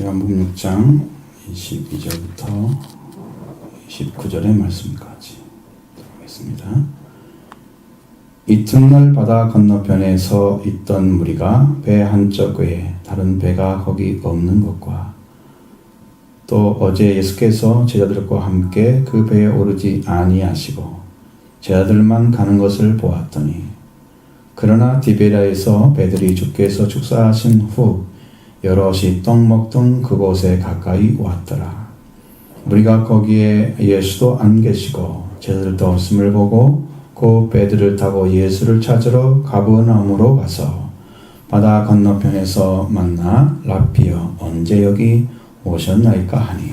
요한복음 6장 22절부터 29절의 말씀까지 들어보겠습니다. 이튿날 바다 건너편에 서 있던 무리가 배 한쪽 외에 다른 배가 거기 없는 것과 또 어제 예수께서 제자들과 함께 그 배에 오르지 아니하시고 제자들만 가는 것을 보았더니 그러나 디베랴에서 배들이 주께서 축사하신 후 여럿이 떡 먹던 그곳에 가까이 왔더라. 우리가 거기에 예수도 안 계시고 제자들도 없음을 보고 그 배들을 타고 예수를 찾으러 가버나움으로 가서 바다 건너편에서 만나 라피여 언제 여기 오셨나이까 하니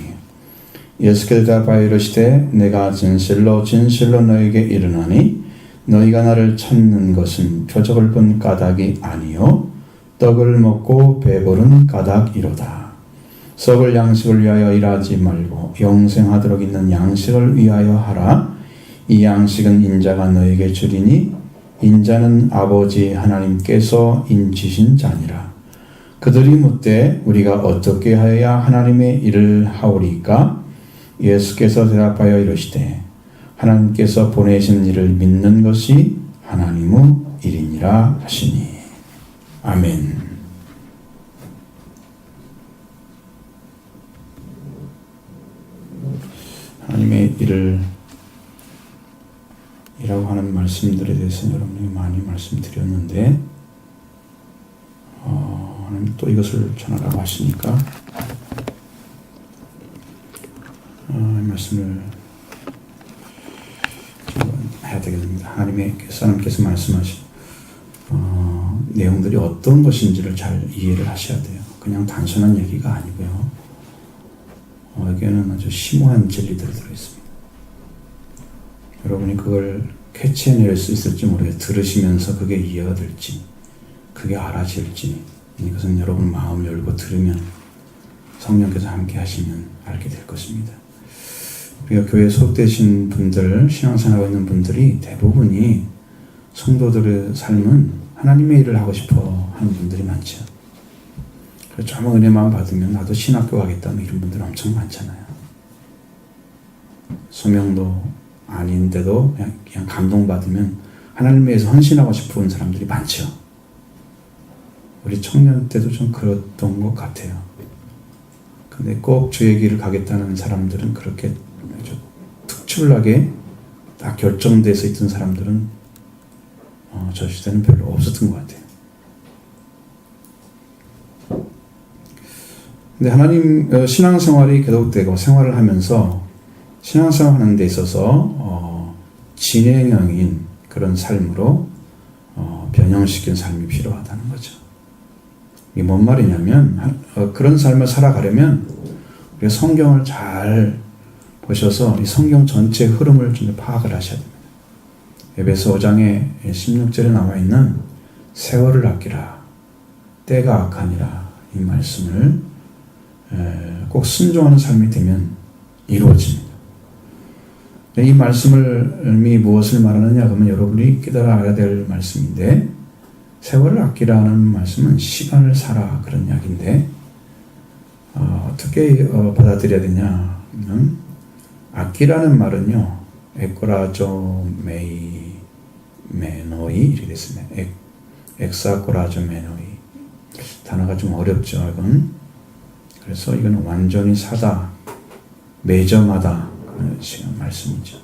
예수께서 대답하여 이르시되 내가 진실로 진실로 너에게 이르노니 너희가 나를 찾는 것은 표적을 본 까닭이 아니요 떡을 먹고 배부른 까닭이로다. 썩을 양식을 위하여 일하지 말고 영생하도록 있는 양식을 위하여 하라. 이 양식은 인자가 너에게 주리니 인자는 아버지 하나님께서 인치신 자니라. 그들이 묻되 우리가 어떻게 하여야 하나님의 일을 하오리까? 예수께서 대답하여 이르시되 하나님께서 보내신 일을 믿는 것이 하나님의 일이니라 하시니. 아멘. 하나님의 일을 이라고 하는 말씀들에 대해서 여러분에게 많이 말씀드렸는데 하나님 또 이것을 전하라고 하시니까 이 말씀을 해야 되겠습니다. 하나님께서 말씀하신 내용들이 어떤 것인지를 잘 이해를 하셔야 돼요. 그냥 단순한 얘기가 아니고요. 여기에는 아주 심오한 진리들이 들어있습니다. 여러분이 그걸 캐치해낼 수 있을지 모르겠어요. 들으시면서 그게 이해가 될지, 그게 알아질지, 이것은 여러분 마음 열고 들으면 성령께서 함께 하시면 알게 될 것입니다. 우리가 교회에 속되신 분들, 신앙생활하고 있는 분들이 대부분이 성도들의 삶은 하나님의 일을 하고 싶어 하는 분들이 많죠. 그래서 조금 은혜만 받으면 나도 신학교 가겠다 이런 분들 엄청 많잖아요. 소명도 아닌데도 그냥 감동받으면 하나님을 위해서 헌신하고 싶은 사람들이 많죠. 우리 청년 때도 좀 그랬던 것 같아요. 근데 꼭 주의 길을 가겠다는 사람들은 그렇게 아주 특출나게 다 결정돼서 있던 사람들은 저 시대는 별로 없었던 것 같아요. 근데 하나님 신앙생활이 계속되고 생활을 하면서 신앙생활 하는 데 있어서 진행형인 그런 삶으로 변형시킨 삶이 필요하다는 거죠. 이게 뭔 말이냐면 그런 삶을 살아가려면 우리가 성경을 잘 보셔서 이 성경 전체 흐름을 좀 파악을 하셔야 됩니다. 에베소 5장의 16절에 나와 있는 세월을 아끼라 때가 악하니라 이 말씀을 꼭 순종하는 삶이 되면 이루어집니다. 이 말씀이 무엇을 말하느냐 그러면 여러분이 깨달아 알아야 될 말씀인데 세월을 아끼라는 말씀은 시간을 살아 그런 이야기인데 어떻게 받아들여야 되냐 하면 아끼라는 말은요 에코라조 메노이 이렇게 됐습니다. 엑사코라조 메노이 단어가 좀 어렵죠 이건. 그래서 이건 완전히 사다 매점하다 그런 말씀이죠.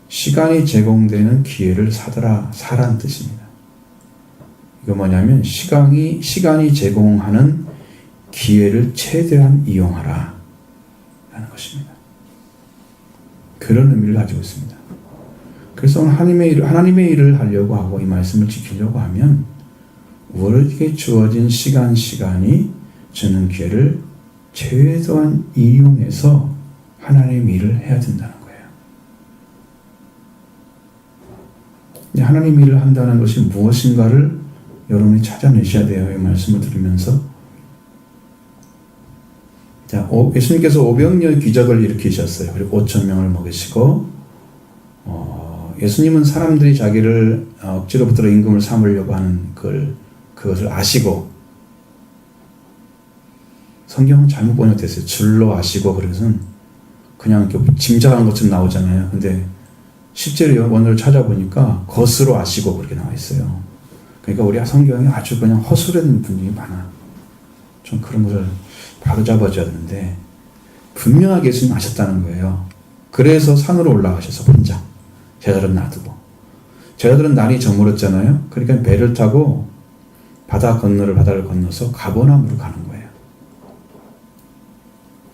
시간이 제공되는 기회를 사라는 뜻입니다. 이거 뭐냐면 시간이 제공하는 기회를 최대한 이용하라 라는 것입니다. 그런 의미를 가지고 있습니다. 그래서 오늘 하나님의 일을 하려고 하고 이 말씀을 지키려고 하면 우리에게 주어진 시간이 주는 기회를 최대한 이용해서 하나님의 일을 해야 된다는 거예요. 하나님의 일을 한다는 것이 무엇인가를 여러분이 찾아내셔야 돼요. 이 말씀을 들으면서. 자, 예수님께서 오병이어의 기적을 일으키셨어요. 그리고 5,000명을 먹이시고, 예수님은 사람들이 자기를 억지로 붙들어 임금을 삼으려고 하는 그것을 아시고, 성경은 잘못 번역됐어요. 줄로 아시고 그래서는 그냥 이렇게 짐작한 것처럼 나오잖아요. 근데 실제로 원어를 찾아보니까 것으로 아시고 그렇게 나와 있어요. 그러니까 우리 성경이 아주 그냥 허술한 분들이 많아. 좀 그런 것을 바로 잡아줘야 되는데 분명하게 예수님 아셨다는 거예요. 그래서 산으로 올라가셔서 혼자 제자들은 놔두고 제자들은 날이 저물었잖아요. 그러니까 배를 타고 바다를 건너서 가버나움으로 가는 거예요.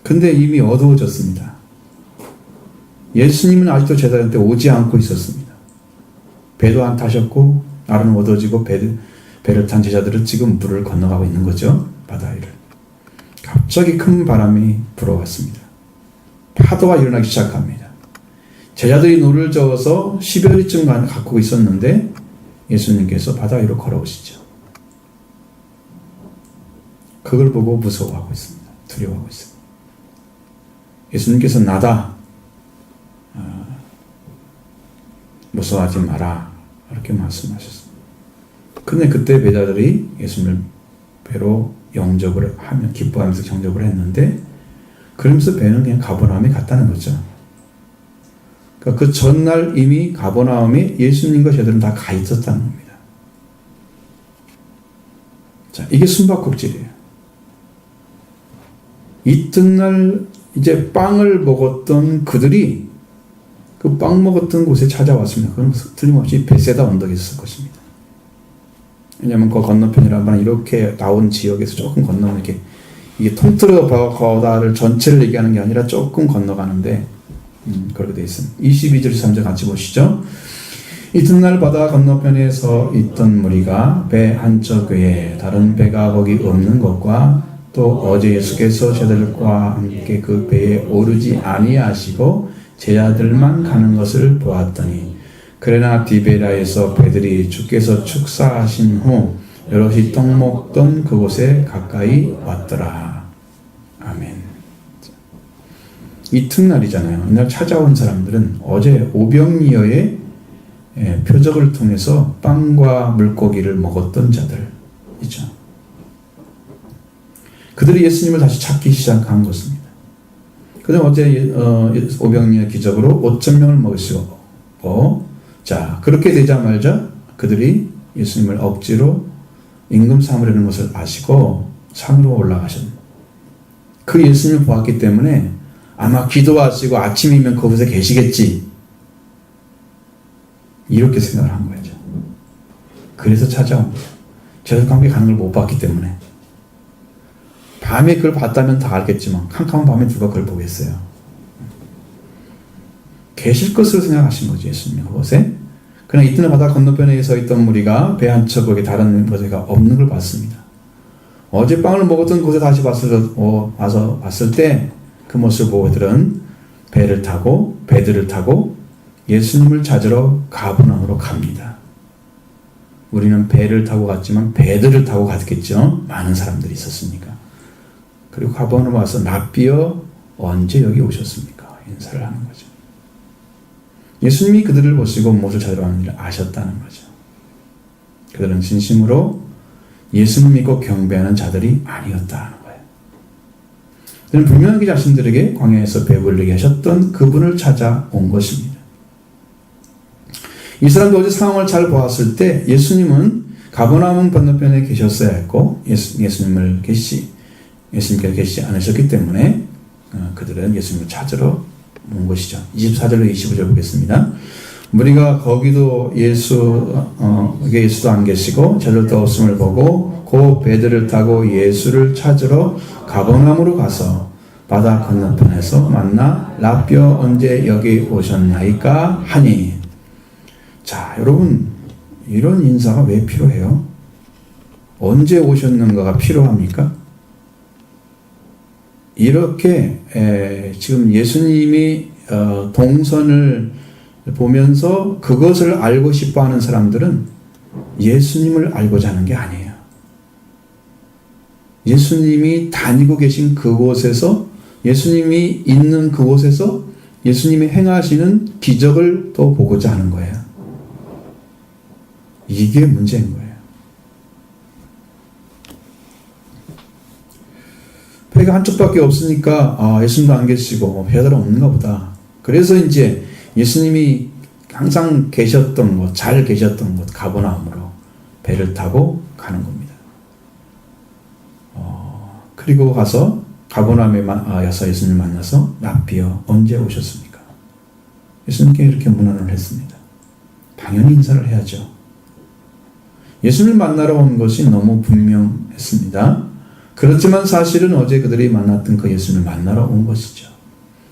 근데 이미 어두워졌습니다. 예수님은 아직도 제자들한테 오지 않고 있었습니다. 배도 안 타셨고 날은 어두워지고 배를 탄 제자들은 지금 물을 건너가고 있는 거죠. 바다 위를. 갑자기 큰 바람이 불어왔습니다. 파도가 일어나기 시작합니다. 제자들이 노를 저어서 10여리쯤 가꾸고 있었는데 예수님께서 바다 위로 걸어오시죠. 그걸 보고 무서워하고 있습니다. 두려워하고 있습니다. 예수님께서 나다. 무서워하지 마라. 이렇게 말씀하셨습니다. 근데 그때 제자들이 예수님을 배로 영접을 하며 기뻐하면서 영접을 했는데 그러면서 배는 그냥 가버나움에 갔다는 거죠. 그러니까 그 전날 이미 가버나움에 예수님과 제자들은 다 가 있었다는 겁니다. 자, 이게 숨바꼭질이에요. 이튿날 이제 빵을 먹었던 그들이 그 빵 먹었던 곳에 찾아왔습니다. 그럼 틀림없이 베세다 언덕에 있었을 것입니다. 왜냐하면 그 건너편이라면 이렇게 나온 지역에서 조금 건너면 이렇게 이게 통틀어 바다를 전체를 얘기하는 게 아니라 조금 건너가는데 그렇게 되어 있습니다. 22절 3절 같이 보시죠. 이튿날 바다 건너편에 서 있던 무리가 배 한쪽 외에 다른 배가 거기 없는 것과 또 어제 예수께서 제자들과 함께 그 배에 오르지 아니하시고 제자들만 가는 것을 보았더니 그러나 디베라에서 배들이 주께서 축사하신 후 여럿이 떡 먹던 그곳에 가까이 왔더라. 아멘. 이튿날이잖아요. 이날 찾아온 사람들은 어제 오병이어의 표적을 통해서 빵과 물고기를 먹었던 자들이죠. 그들이 예수님을 다시 찾기 시작한 것입니다. 그다음 어제 오병이어 기적으로 5,000명을 먹으시고 자 그렇게 되자마자 그들이 예수님을 억지로 임금 삼으려는 것을 아시고 산으로 올라가셨습니다. 그 예수님을 보았기 때문에 아마 기도하시고 아침이면 그곳에 계시겠지 이렇게 생각을 한 거죠. 그래서 찾아온 거예요. 제자들과 함께 가는 걸 못 봤기 때문에. 밤에 그걸 봤다면 다 알겠지만 캄캄한 밤에 누가 그걸 보겠어요. 계실 것으로 생각하신 거죠. 예수님이 그곳에. 그러나 이튿날 바다 건너편에 서 있던 무리가 배 한 척에 다른 곳에가 없는 걸 봤습니다. 어제 빵을 먹었던 곳에 다시 와서 봤을 때 그 모습을 보고 그들은 배들을 타고 예수님을 찾으러 가버나움으로 갑니다. 우리는 배를 타고 갔지만 배들을 타고 갔겠죠. 많은 사람들이 있었으니까. 그리고 가버나움 와서 랍비여 언제 여기 오셨습니까? 인사를 하는 거죠. 예수님이 그들을 보시고 무엇을 찾으러 하는 일을 아셨다는 거죠. 그들은 진심으로 예수님 믿고 경배하는 자들이 아니었다는 거예요. 그들은 분명하게 자신들에게 광야에서 배부르게 하셨던 그분을 찾아온 것입니다. 이 사람도 어제 상황을 잘 보았을 때 예수님은 가버나움 건너편에 계셨어야 했고 예수님께서 계시지 않으셨기 때문에 그들은 예수님을 찾으러 온 것이죠. 24절로 25절 보겠습니다. 무리가 거기도 예수도 안 계시고 제자들도 없음을 보고 그 배들을 타고 예수를 찾으러 가버나움으로 가서 바다 건너편에서 만나 랍비여 언제 여기 오셨나이까 하니. 자, 여러분 이런 인사가 왜 필요해요? 언제 오셨는가가 필요합니까? 이렇게 지금 예수님이 동선을 보면서 그것을 알고 싶어하는 사람들은 예수님을 알고자 하는 게 아니에요. 예수님이 다니고 계신 그곳에서 예수님이 있는 그곳에서 예수님이 행하시는 기적을 또 보고자 하는 거예요. 이게 문제인 거예요. 배가 한쪽밖에 없으니까 예수님도 안 계시고 배달은 없는가 보다. 그래서 이제 예수님이 항상 계셨던 곳, 잘 계셨던 곳 가버나움으로 배를 타고 가는 겁니다. 그리고 가서 가버나움에 와서 예수님을 만나서 랍비여 언제 오셨습니까? 예수님께 이렇게 문안을 했습니다. 당연히 인사를 해야죠. 예수님을 만나러 온 것이 너무 분명했습니다. 그렇지만 사실은 어제 그들이 만났던 그 예수님을 만나러 온 것이죠.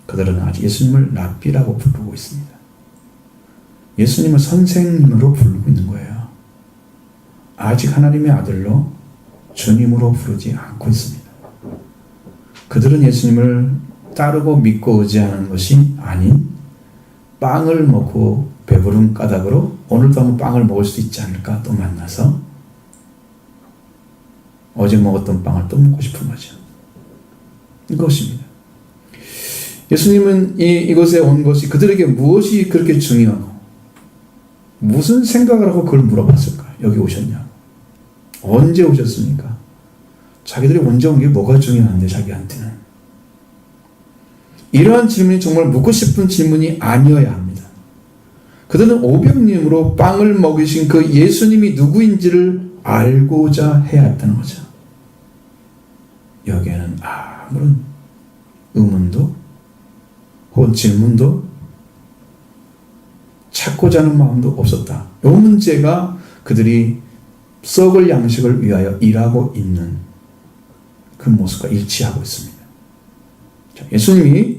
그들은 아직 예수님을 랍비라고 부르고 있습니다. 예수님을 선생님으로 부르고 있는 거예요. 아직 하나님의 아들로 주님으로 부르지 않고 있습니다. 그들은 예수님을 따르고 믿고 의지하는 것이 아닌 빵을 먹고 배부른 까닭으로 오늘도 한번 빵을 먹을 수 있지 않을까 또 만나서 어제 먹었던 빵을 또 먹고 싶은 거죠. 이것입니다. 예수님은 이곳에 온 것이 그들에게 무엇이 그렇게 중요하고 무슨 생각을 하고 그걸 물어봤을까? 여기 오셨냐고. 언제 오셨습니까? 자기들이 언제 온 게 뭐가 중요한데 자기한테는. 이러한 질문이 정말 묻고 싶은 질문이 아니어야 합니다. 그들은 오병님으로 빵을 먹이신 그 예수님이 누구인지를 알고자 해야 했다는 거죠. 여기에는 아무런 의문도 혹은 질문도 찾고자 하는 마음도 없었다. 이 문제가 그들이 썩을 양식을 위하여 일하고 있는 그 모습과 일치하고 있습니다. 자, 예수님이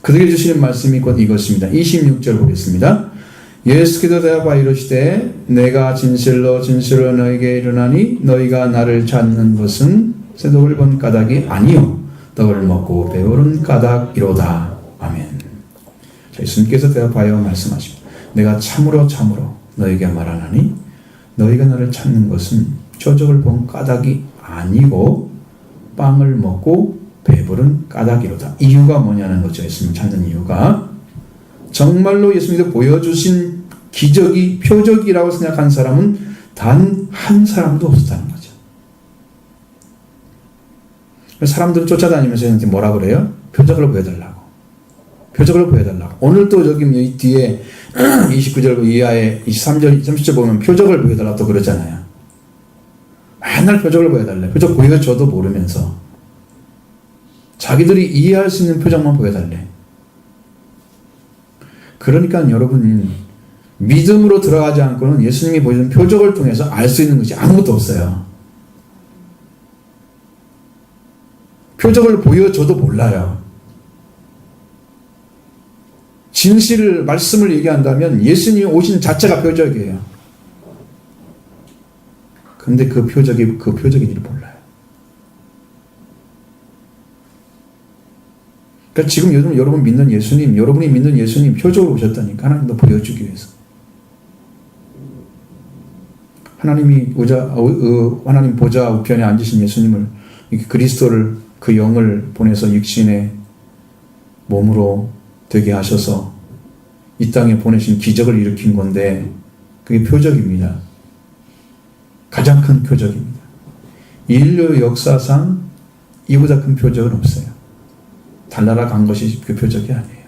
그들에게 주시는 말씀이 곧 이것입니다. 26절 보겠습니다. 예수께서 대답하여 이르시되 내가 진실로 진실로 너에게 이르나니 너희가 나를 찾는 것은 새독을 본 까닭이 아니요 떡을 먹고 배부른 까닭이로다. 아멘. 자, 예수님께서 대답하여 말씀하십니다. 내가 참으로 참으로 너희에게 말하나니 너희가 나를 찾는 것은 표적을 본 까닭이 아니고 빵을 먹고 배부른 까닭이로다. 이유가 뭐냐는 거죠. 예수님 찾는 이유가 정말로 예수님께서 보여주신 기적이 표적이라고 생각한 사람은 단 한 사람도 없었다는 거죠. 사람들을 쫓아다니면서 이제 뭐라 그래요? 표적을 보여달라고. 표적을 보여달라고. 오늘 또 저기 이 뒤에 29절 이하에 23절, 30절 보면 표적을 보여달라고 또 그러잖아요. 맨날 표적을 보여달래. 표적 보여줘도 모르면서 자기들이 이해할 수 있는 표적만 보여달래. 그러니까 여러분 믿음으로 들어가지 않고는 예수님이 보여준 표적을 통해서 알 수 있는 것이 아무것도 없어요. 표적을 보여줘도 몰라요. 진실을 말씀을 얘기한다면 예수님이 오신 자체가 표적이에요. 근데 그 표적인지를 몰라요. 그러니까 지금 요즘 여러분 믿는 예수님, 여러분이 믿는 예수님 표적으로 오셨다니까. 하나님도 보여주기 위해서. 하나님 보좌 우편에 앉으신 예수님을, 그리스도를, 그 영을 보내서 육신의 몸으로 되게 하셔서 이 땅에 보내신 기적을 일으킨 건데 그게 표적입니다. 가장 큰 표적입니다. 인류 역사상 이보다 큰 표적은 없어요. 달나라 간 것이 그 표적이 아니에요.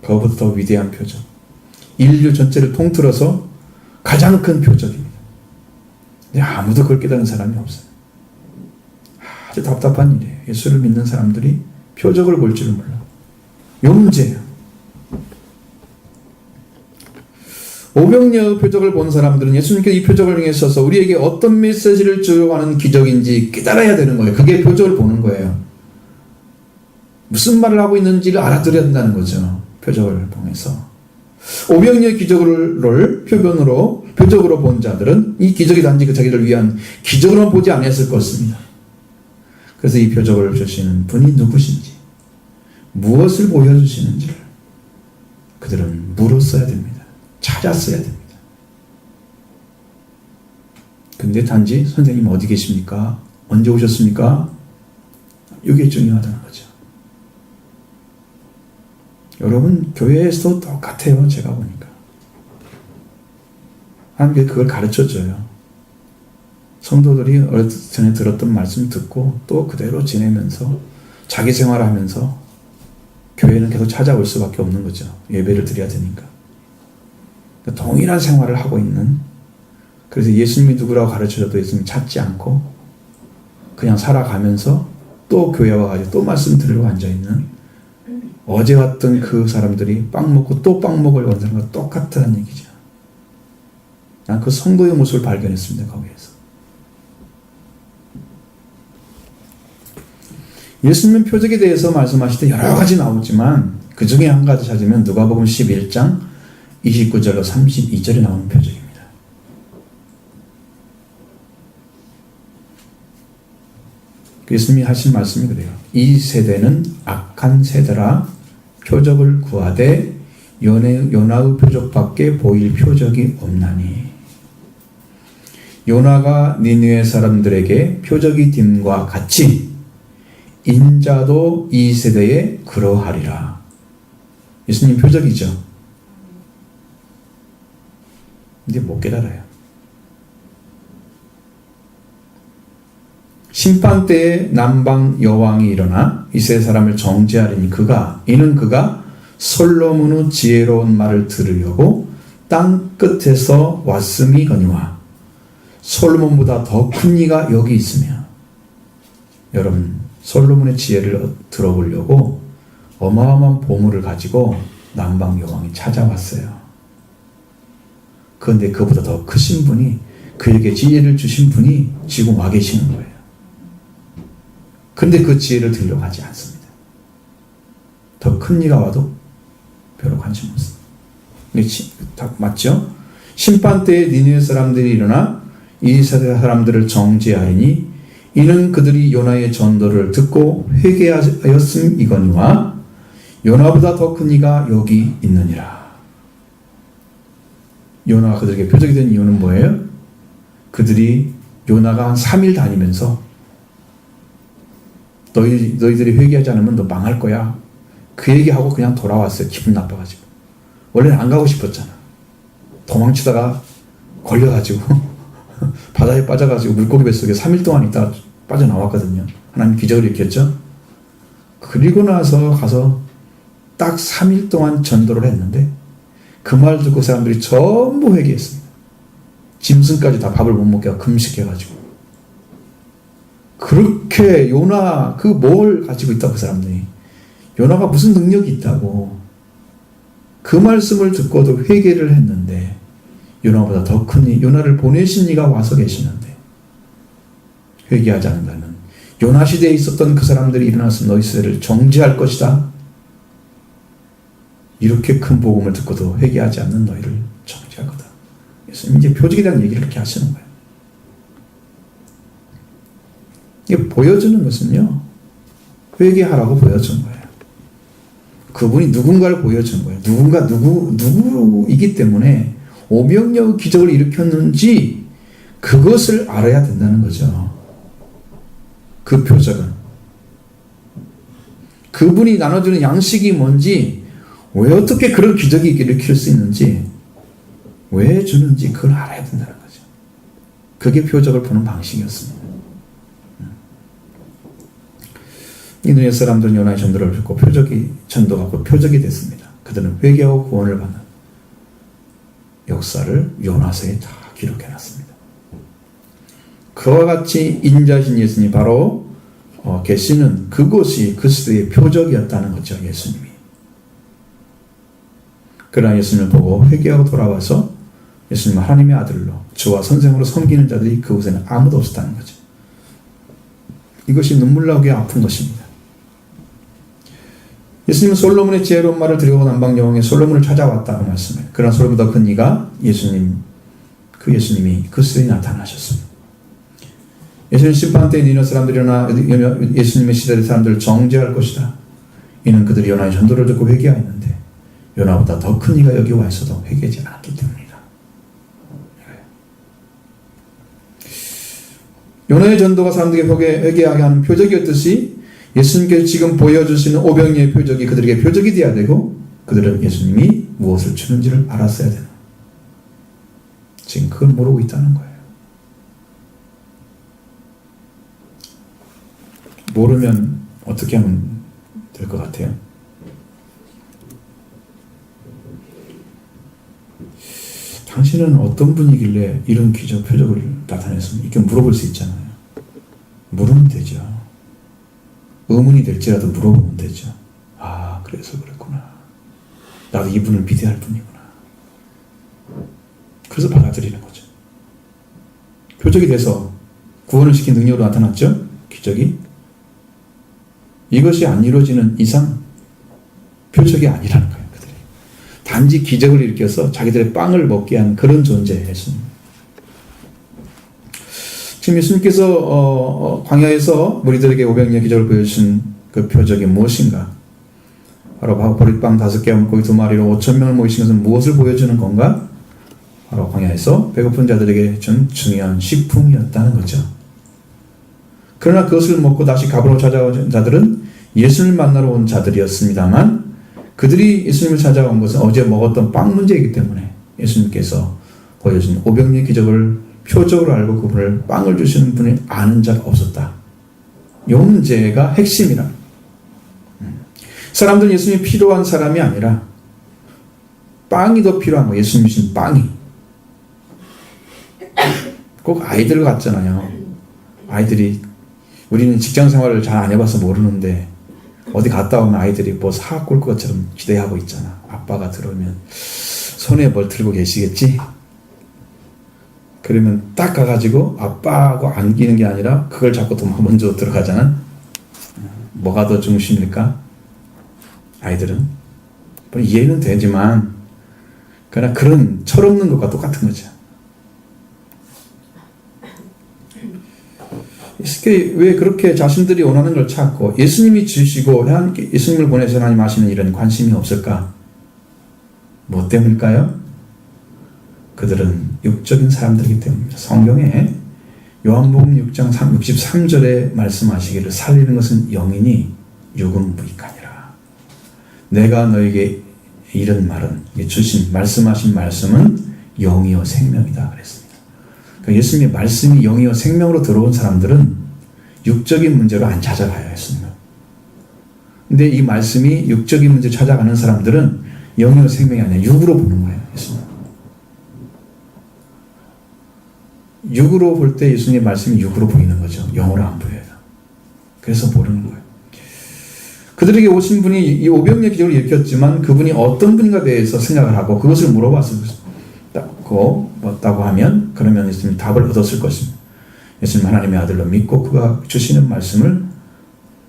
그거보다 더 위대한 표적. 인류 전체를 통틀어서 가장 큰 표적입니다. 근데 아무도 그걸 깨닫는 사람이 없어요. 아주 답답한 일이에요. 예수를 믿는 사람들이 표적을 볼 줄을 몰라. 이 문제예요. 오병이어의 표적을 본 사람들은 예수님께서 이 표적을 통해서 우리에게 어떤 메시지를 주려고 하는 기적인지 깨달아야 되는 거예요. 그게 표적을 보는 거예요. 무슨 말을 하고 있는지를 알아들어야 된다는 거죠. 표적을 통해서. 오병이어의 기적을 표적으로 본 자들은 이 기적이 단지 그 자기를 위한 기적으로만 보지 않았을 것입니다. 그래서 이 표적을 주시는 분이 누구신지, 무엇을 보여주시는지를 그들은 물었어야 됩니다. 찾았어야 됩니다. 근데 단지 선생님 어디 계십니까? 언제 오셨습니까? 이게 중요하다는 거죠. 여러분 교회에서도 똑같아요. 제가 보니까 하나님께서 그걸 가르쳐줘요. 성도들이 어렸을 전에 들었던 말씀 듣고 또 그대로 지내면서 자기 생활하면서 교회는 계속 찾아올 수밖에 없는 거죠. 예배를 드려야 되니까. 동일한 생활을 하고 있는, 그래서 예수님이 누구라고 가르쳐줘도 예수님 찾지 않고 그냥 살아가면서 또 교회 와가지고 또 말씀 들으러 앉아있는, 어제 왔던 그 사람들이 빵 먹고 또 빵 먹을 원사람과 똑같다는 얘기죠. 난 그 성도의 모습을 발견했습니다. 거기에서. 예수님은 표적에 대해서 말씀하실 때 여러 가지 나오지만 그 중에 한 가지 찾으면 누가복음 11장 29절로 32절에 나오는 표적입니다. 예수님이 하신 말씀이 그래요. 이 세대는 악한 세대라 표적을 구하되 요나의 표적밖에 보일 표적이 없나니. 요나가 니느웨 사람들에게 표적이 됨과 같이 인자도 이 세대에 그러하리라. 예수님 표적이죠. 근데 못 깨달아요. 심판 때에 남방 여왕이 일어나 이스라엘 사람을 정죄하리니 이는 그가 솔로몬의 지혜로운 말을 들으려고 땅 끝에서 왔음이거니와 솔로몬보다 더 큰 이가 여기 있으며. 여러분, 솔로몬의 지혜를 들어보려고 어마어마한 보물을 가지고 남방 여왕이 찾아왔어요. 그런데 그보다 더 크신 분이, 그에게 지혜를 주신 분이 지금 와 계시는 거예요. 근데 그 지혜를 들으려고 하지 않습니다. 더 큰 이가 와도 별로 관심 없습니다. 맞죠? 심판 때에 니느웨 사람들이 일어나 이 세대 사람들을 정죄하리니 이는 그들이 요나의 전도를 듣고 회개하였음이거니와 요나보다 더 큰 이가 여기 있느니라. 요나가 그들에게 표적이 된 이유는 뭐예요? 그들이 요나가 한 3일 다니면서 너희들이 회개하지 않으면 너 망할 거야, 그 얘기하고 그냥 돌아왔어요. 기분 나빠가지고. 원래는 안 가고 싶었잖아. 도망치다가 걸려가지고 바다에 빠져가지고 물고기 뱃속에 3일 동안 있다가 빠져나왔거든요. 하나님 기적을 일으켰죠. 그리고 나서 가서 딱 3일 동안 전도를 했는데 그 말 듣고 사람들이 전부 회개했습니다. 짐승까지 다 밥을 못 먹게 금식해가지고. 그렇게 요나 그 뭘 가지고 있다고, 그 사람들이 요나가 무슨 능력이 있다고 그 말씀을 듣고도 회개를 했는데, 요나보다 더 큰 이, 요나를 보내신 이가 와서 계시는데 회개하지 않는다면 요나 시대에 있었던 그 사람들이 일어나서 너희 세대를 정죄할 것이다. 이렇게 큰 복음을 듣고도 회개하지 않는 너희를 정죄할 거다. 예수님 이제 표적에 대한 얘기를 이렇게 하시는 거예요. 이게 보여주는 것은요, 회개하라고 보여준 거예요. 그분이 누군가를 보여준 거예요. 누구이기 때문에 오병이어 기적을 일으켰는지 그것을 알아야 된다는 거죠. 그 표적은. 그분이 나눠주는 양식이 뭔지, 왜 어떻게 그런 기적이 일으킬 수 있는지, 왜 주는지 그걸 알아야 된다는 거죠. 그게 표적을 보는 방식이었습니다. 니느웨 사람들은 요나의 전도를 듣고 전도하고 표적이 됐습니다. 그들은 회개하고 구원을 받는 역사를 요나서에 다 기록해놨습니다. 그와 같이 인자신 예수님이 바로 계시는 그곳이 그 시대의 표적이었다는 거죠. 예수님이. 그러나 예수님을 보고 회개하고 돌아와서 예수님을 하나님의 아들로 주와 선생으로 섬기는 자들이 그곳에는 아무도 없었다는 거죠. 이것이 눈물 나오게 아픈 것입니다. 예수님은 솔로몬의 지혜로운 말을 들고 남방 여왕의 솔로몬을 찾아왔다고 말씀해요. 그러나 솔로몬보다 큰 이가 예수님이 그 시대에 나타나셨습니다. 예수님 심판 때 니느웨 사람들이 일어나 예수님의 시대의 사람들을 정죄할 것이다. 이는 그들이 요나의 전도를 듣고 회개하였는데 요나보다 더 큰 이가 여기 와 있어도 회개하지 않았기 때문이다. 요나의 전도가 사람들에게 회개하게 하는 표적이었듯이 예수님께서 지금 보여주시는 오병이어의 표적이 그들에게 표적이 되어야 되고, 그들은 예수님이 무엇을 주는지를 알았어야 되는, 지금 그걸 모르고 있다는 거예요. 모르면 어떻게 하면 될 것 같아요? 당신은 어떤 분이길래 이런 기적, 표적을 나타냈습니까? 이렇게 물어볼 수 있잖아요. 물으면 되죠. 의문이 될지라도 물어보면 되죠. 아, 그래서 그랬구나. 나도 이분을 믿어야 할 분이구나. 그래서 받아들이는 거죠. 표적이 돼서 구원을 시킨 능력으로 나타났죠? 기적이. 이것이 안 이루어지는 이상 표적이 아니라는 거예요. 그들이. 단지 기적을 일으켜서 자기들의 빵을 먹게 한 그런 존재예요. 예수님. 지금 예수님께서 광야에서 무리들에게 500여 기적을 보여주신 그 표적이 무엇인가? 바로 보리빵 5개와 물고기 2마리로 5,000명을 모이신 것은 무엇을 보여주는 건가? 바로 광야에서 배고픈 자들에게 준 중요한 식품이었다는 거죠. 그러나 그것을 먹고 다시 갑으로 찾아온 자들은 예수님을 만나러 온 자들이었습니다만 그들이 예수님을 찾아온 것은 어제 먹었던 빵 문제이기 때문에 예수님께서 보여준 500여 기적을 표적으로 알고 그분을 빵을 주시는 분이 아는 자가 없었다. 이 문제가 핵심이라. 사람들은 예수님이 필요한 사람이 아니라 빵이 더 필요한 거예요. 예수님 주신 빵이. 꼭 아이들 같잖아요. 아이들이 우리는 직장 생활을 잘 안 해봐서 모르는데 어디 갔다 오면 아이들이 뭐 사학 올 것처럼 기대하고 있잖아. 아빠가 들어오면 손에 뭘 들고 계시겠지? 그러면 딱 가가지고 아빠하고 안기는 게 아니라 그걸 잡고 더 먼저 들어가잖아. 뭐가 더 중심일까? 아이들은 이해는 되지만 그러나 그런 철없는 것과 똑같은 거죠. 왜 그렇게 자신들이 원하는 걸 찾고 예수님이 주시고 예수님을 보내서 하나님 하시는 일은 관심이 없을까? 뭐 때문일까요? 그들은 육적인 사람들이기 때문입니다. 성경에 요한복음 6장 63절에 말씀하시기를 살리는 것은 영이니 육은 무익하니라. 내가 너에게 이런 말은 말씀하신 말씀은 영이요 생명이다 그랬습니다. 그러니까 예수님의 말씀이 영이요 생명으로 들어온 사람들은 육적인 문제로 안 찾아가요. 예수님은. 근데 이 말씀이 육적인 문제 찾아가는 사람들은 영이요 생명이 아니라 육으로 보는 거예요. 예수님. 육으로 볼 때 예수님의 말씀이 육으로 보이는 거죠. 영으로 안 보여요. 그래서 모르는 거예요. 그들에게 오신 분이 이 500여 기적을 일으켰지만 그분이 어떤 분인가 대해서 생각을 하고 그것을 물어봤다고 하면 그러면 예수님이 답을 얻었을 것입니다. 예수님 하나님의 아들로 믿고 그가 주시는 말씀을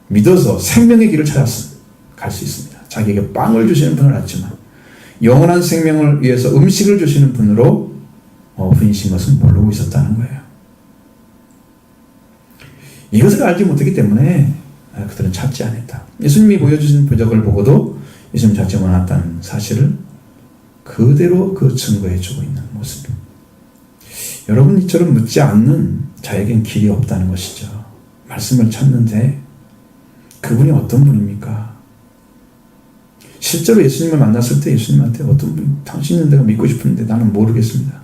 믿어서 생명의 길을 찾았습니다. 갈 수 있습니다. 자기에게 빵을 주시는 분을 알지만 영원한 생명을 위해서 음식을 주시는 분으로 분이신 것은 모르고 있었다는 거예요. 이것을 알지 못했기 때문에 그들은 찾지 않았다. 예수님이 보여주신 표적을 보고도 예수님 찾지 못했다는 사실을 그대로 증거해 주고 있는 모습입니다. 여러분 이처럼 묻지 않는 자에겐 길이 없다는 것이죠. 말씀을 찾는데 그분이 어떤 분입니까? 실제로 예수님을 만났을 때 예수님한테 어떤 분, 당신은 내가 믿고 싶은데 나는 모르겠습니다.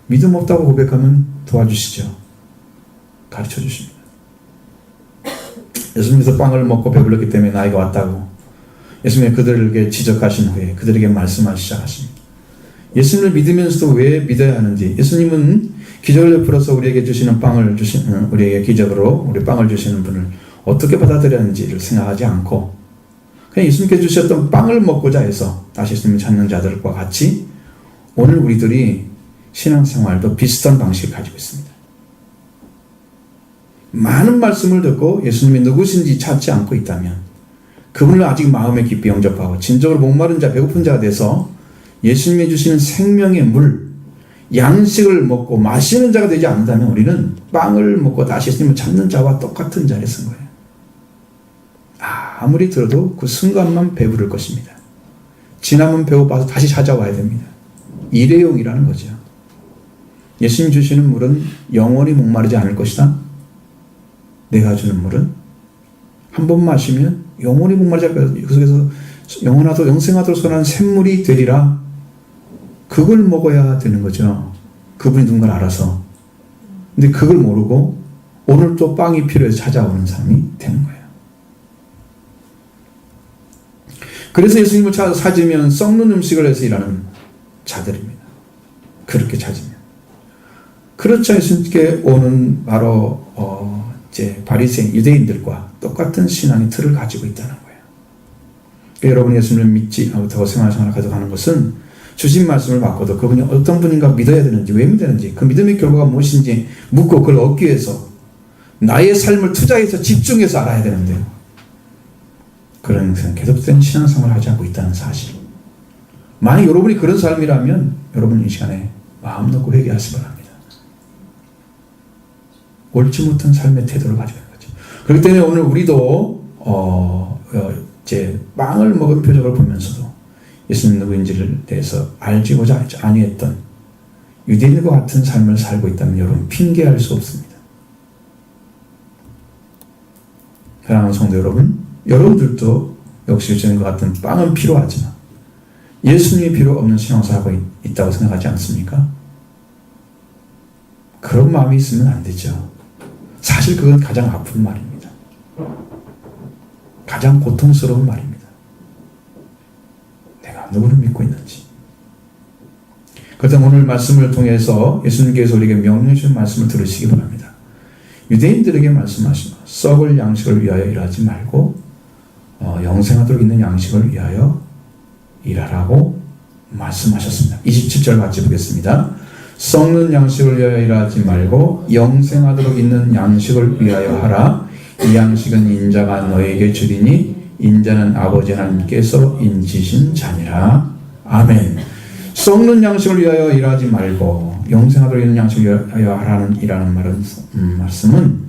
믿음 없다고 고백하면 도와주시죠. 가르쳐 주십니다. 예수님께서 빵을 먹고 배불렀기 때문에 나이가 왔다고 예수님이 그들에게 지적하신 후에 그들에게 말씀하기 시작하십니다. 예수님을 믿으면서도 왜 믿어야 하는지, 예수님은 기적을 베풀어서 우리에게 주시는 우리에게 기적으로 우리 빵을 주시는 분을 어떻게 받아들여야 하는지를 생각하지 않고 그냥 예수님께 주셨던 빵을 먹고자 해서 다시 예수님을 찾는 자들과 같이 오늘 우리들이 신앙생활도 비슷한 방식을 가지고 있습니다. 많은 말씀을 듣고 예수님이 누구신지 찾지 않고 있다면 그분을 아직 마음에 깊이 영접하고 진정으로 목마른 자, 배고픈 자가 돼서 예수님이 주시는 생명의 물, 양식을 먹고 마시는 자가 되지 않는다면 우리는 빵을 먹고 다시 예수님을 찾는 자와 똑같은 자리에 쓴 거예요. 아무리 들어도 그 순간만 배부를 것입니다. 지나면 배고파서 다시 찾아와야 됩니다. 일회용이라는 거죠. 예수님 주시는 물은 영원히 목마르지 않을 것이다. 내가 주는 물은 한 번 마시면 영원히 목마르지 않을 것이다. 그래서 영원하도 영생하도록 선한 샘물이 되리라. 그걸 먹어야 되는 거죠. 그분이 누군가를 알아서. 근데 그걸 모르고 오늘 또 빵이 필요해서 찾아오는 사람이 되는 거예요. 그래서 예수님을 찾으면 썩는 음식을 해서 일하는 자들입니다. 그렇게 찾으면. 그렇지 예수님께 오는 바로 이제 바리새인 유대인들과 똑같은 신앙의 틀을 가지고 있다는 거예요. 여러분이 예수님을 믿지 않고 생활을 가져가는 것은 주신 말씀을 받고도 그분이 어떤 분인가 믿어야 되는지 왜 믿는지 그 믿음의 결과가 무엇인지 묻고 그걸 얻기 위해서 나의 삶을 투자해서 집중해서 알아야 되는데요. 그런 계속된 신앙생활을 하지 않고 있다는 사실. 만약 여러분이 그런 삶이라면 여러분 이 시간에 마음 놓고 회개하시기 바랍니다. 옳지 못한 삶의 태도를 가지고 있는 거죠. 그렇기 때문에 오늘 우리도 이제 빵을 먹은 표적을 보면서도 예수님 누구인지를 대해서 알지고자 아니했던 유대인과 같은 삶을 살고 있다면 여러분 핑계할 수 없습니다. 사랑하는 성도 여러분, 여러분들도 역시 유대인과 같은 빵은 필요하지만 예수님이 필요 없는 신앙생활을 하고 있다고 생각하지 않습니까? 그런 마음이 있으면 안 되죠. 사실 그건 가장 아픈 말입니다. 가장 고통스러운 말입니다. 내가 누구를 믿고 있는지. 그렇다면 오늘 말씀을 통해서 예수님께서 우리에게 명령해 주신 말씀을 들으시기 바랍니다. 유대인들에게 말씀하시는 썩을 양식을 위하여 일하지 말고 영생하도록 있는 양식을 위하여 일하라고 말씀하셨습니다. 27절 같이 보겠습니다. 썩는 양식을 위하여 일하지 말고 영생하도록 있는 양식을 위하여 하라. 이 양식은 인자가 너에게 주리니 인자는 아버지 하나님께서 인치신 자니라. 아멘. 썩는 양식을 위하여 일하지 말고 영생하도록 있는 양식을 위하여 하라는 이라는 말씀은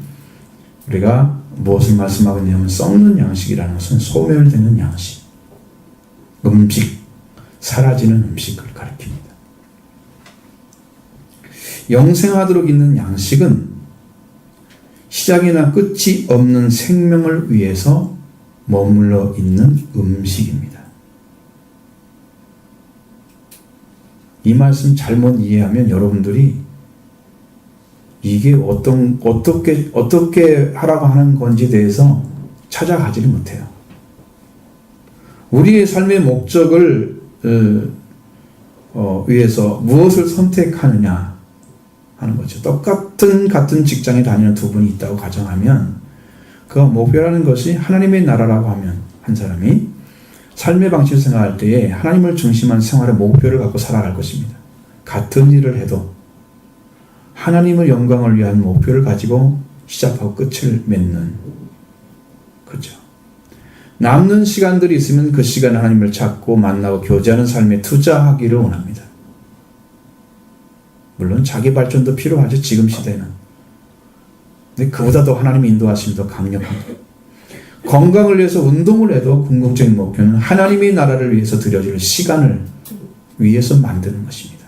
우리가 무엇을 말씀하고 있냐면 썩는 양식이라는 것은 소멸되는 양식, 음식, 사라지는 음식을 가리킵니다. 영생하도록 있는 양식은 시작이나 끝이 없는 생명을 위해서 머물러 있는 음식입니다. 이 말씀 잘못 이해하면 여러분들이 이게 어떻게 하라고 하는 건지에 대해서 찾아가지를 못해요. 우리의 삶의 목적을 위해서 무엇을 선택하느냐 하는 거죠. 같은 직장에 다니는 두 분이 있다고 가정하면 그 목표라는 것이 하나님의 나라라고 하면 한 사람이 삶의 방식을 생각할 때에 하나님을 중심한 생활의 목표를 갖고 살아갈 것입니다. 같은 일을 해도 하나님의 영광을 위한 목표를 가지고 시작하고 끝을 맺는 그죠. 남는 시간들이 있으면 그 시간에 하나님을 찾고 만나고 교제하는 삶에 투자하기를 원합니다. 물론 자기 발전도 필요하죠. 지금 시대는. 근데 그보다도 하나님의 인도하심이 더 강력합니다. 건강을 위해서 운동을 해도 궁극적인 목표는 하나님의 나라를 위해서 드려질 시간을 위해서 만드는 것입니다.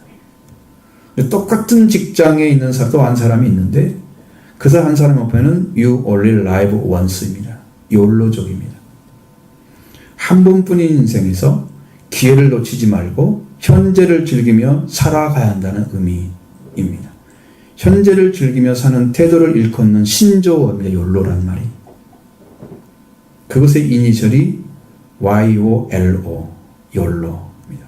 똑같은 직장에 있는 또 한 사람이 있는데 그 한 사람의 목표는 You only live once입니다. 욜로족입니다. 한 번뿐인 인생에서 기회를 놓치지 말고 현재를 즐기며 살아가야 한다는 의미입니다. 현재를 즐기며 사는 태도를 일컫는 신조어입니다. 욜로라는 말이. 그것의 이니셜이 YOLO, 욜로입니다.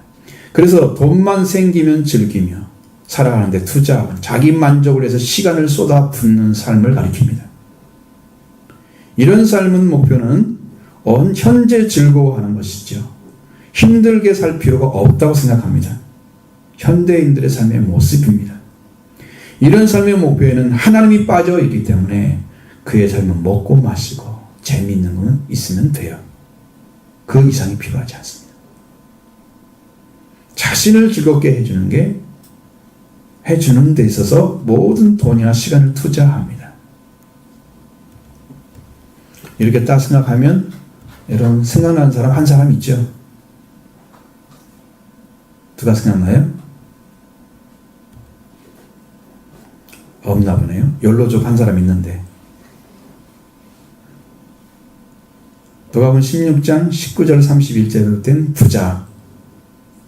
그래서 돈만 생기면 즐기며 살아가는데 투자하고 자기 만족을 위해서 시간을 쏟아붓는 삶을 가리킵니다. 이런 삶은 목표는 현재 즐거워하는 것이죠. 힘들게 살 필요가 없다고 생각합니다. 현대인들의 삶의 모습입니다. 이런 삶의 목표에는 하나님이 빠져 있기 때문에 그의 삶은 먹고 마시고 재미있는 것은 있으면 돼요. 그 이상이 필요하지 않습니다. 자신을 즐겁게 해주는 데 있어서 모든 돈이나 시간을 투자합니다. 이렇게 딱 생각하면 여러분 생각나는 사람 한 사람 있죠? 누가 생각나요? 없나 보네요. 욜로족 한 사람 있는데. 누가복음 16장 19절 31절로 된 부자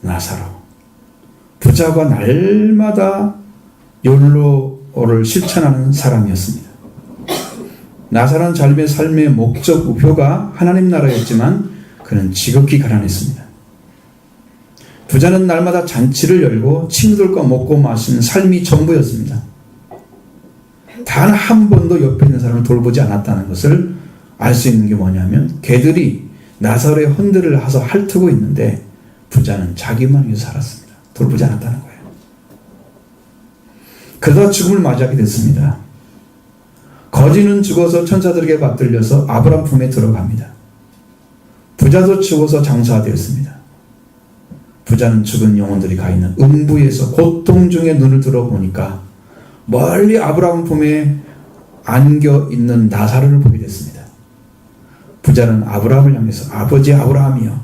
나사로. 부자가 날마다 욜로를 실천하는 사람이었습니다. 나사로는 자신의 삶의 목적, 우표가 하나님 나라였지만 그는 지극히 가난했습니다. 부자는 날마다 잔치를 열고 친구들과 먹고 마시는 삶이 전부였습니다. 단 한 번도 옆에 있는 사람을 돌보지 않았다는 것을 알 수 있는 게 뭐냐면 개들이 나사로의 헌들을 해서 핥고 있는데 부자는 자기만 위해서 살았습니다. 돌보지 않았다는 거예요. 그러다 죽음을 맞이하게 됐습니다. 거지는 죽어서 천사들에게 받들려서 아브람 품에 들어갑니다. 부자도 죽어서 장사되었습니다. 부자는 죽은 영혼들이 가 있는 음부에서 고통 중에 눈을 들어보니까 멀리 아브람 품에 안겨 있는 나사로를 보게 됐습니다. 부자는 아브라함을 향해서 아버지 아브라함이여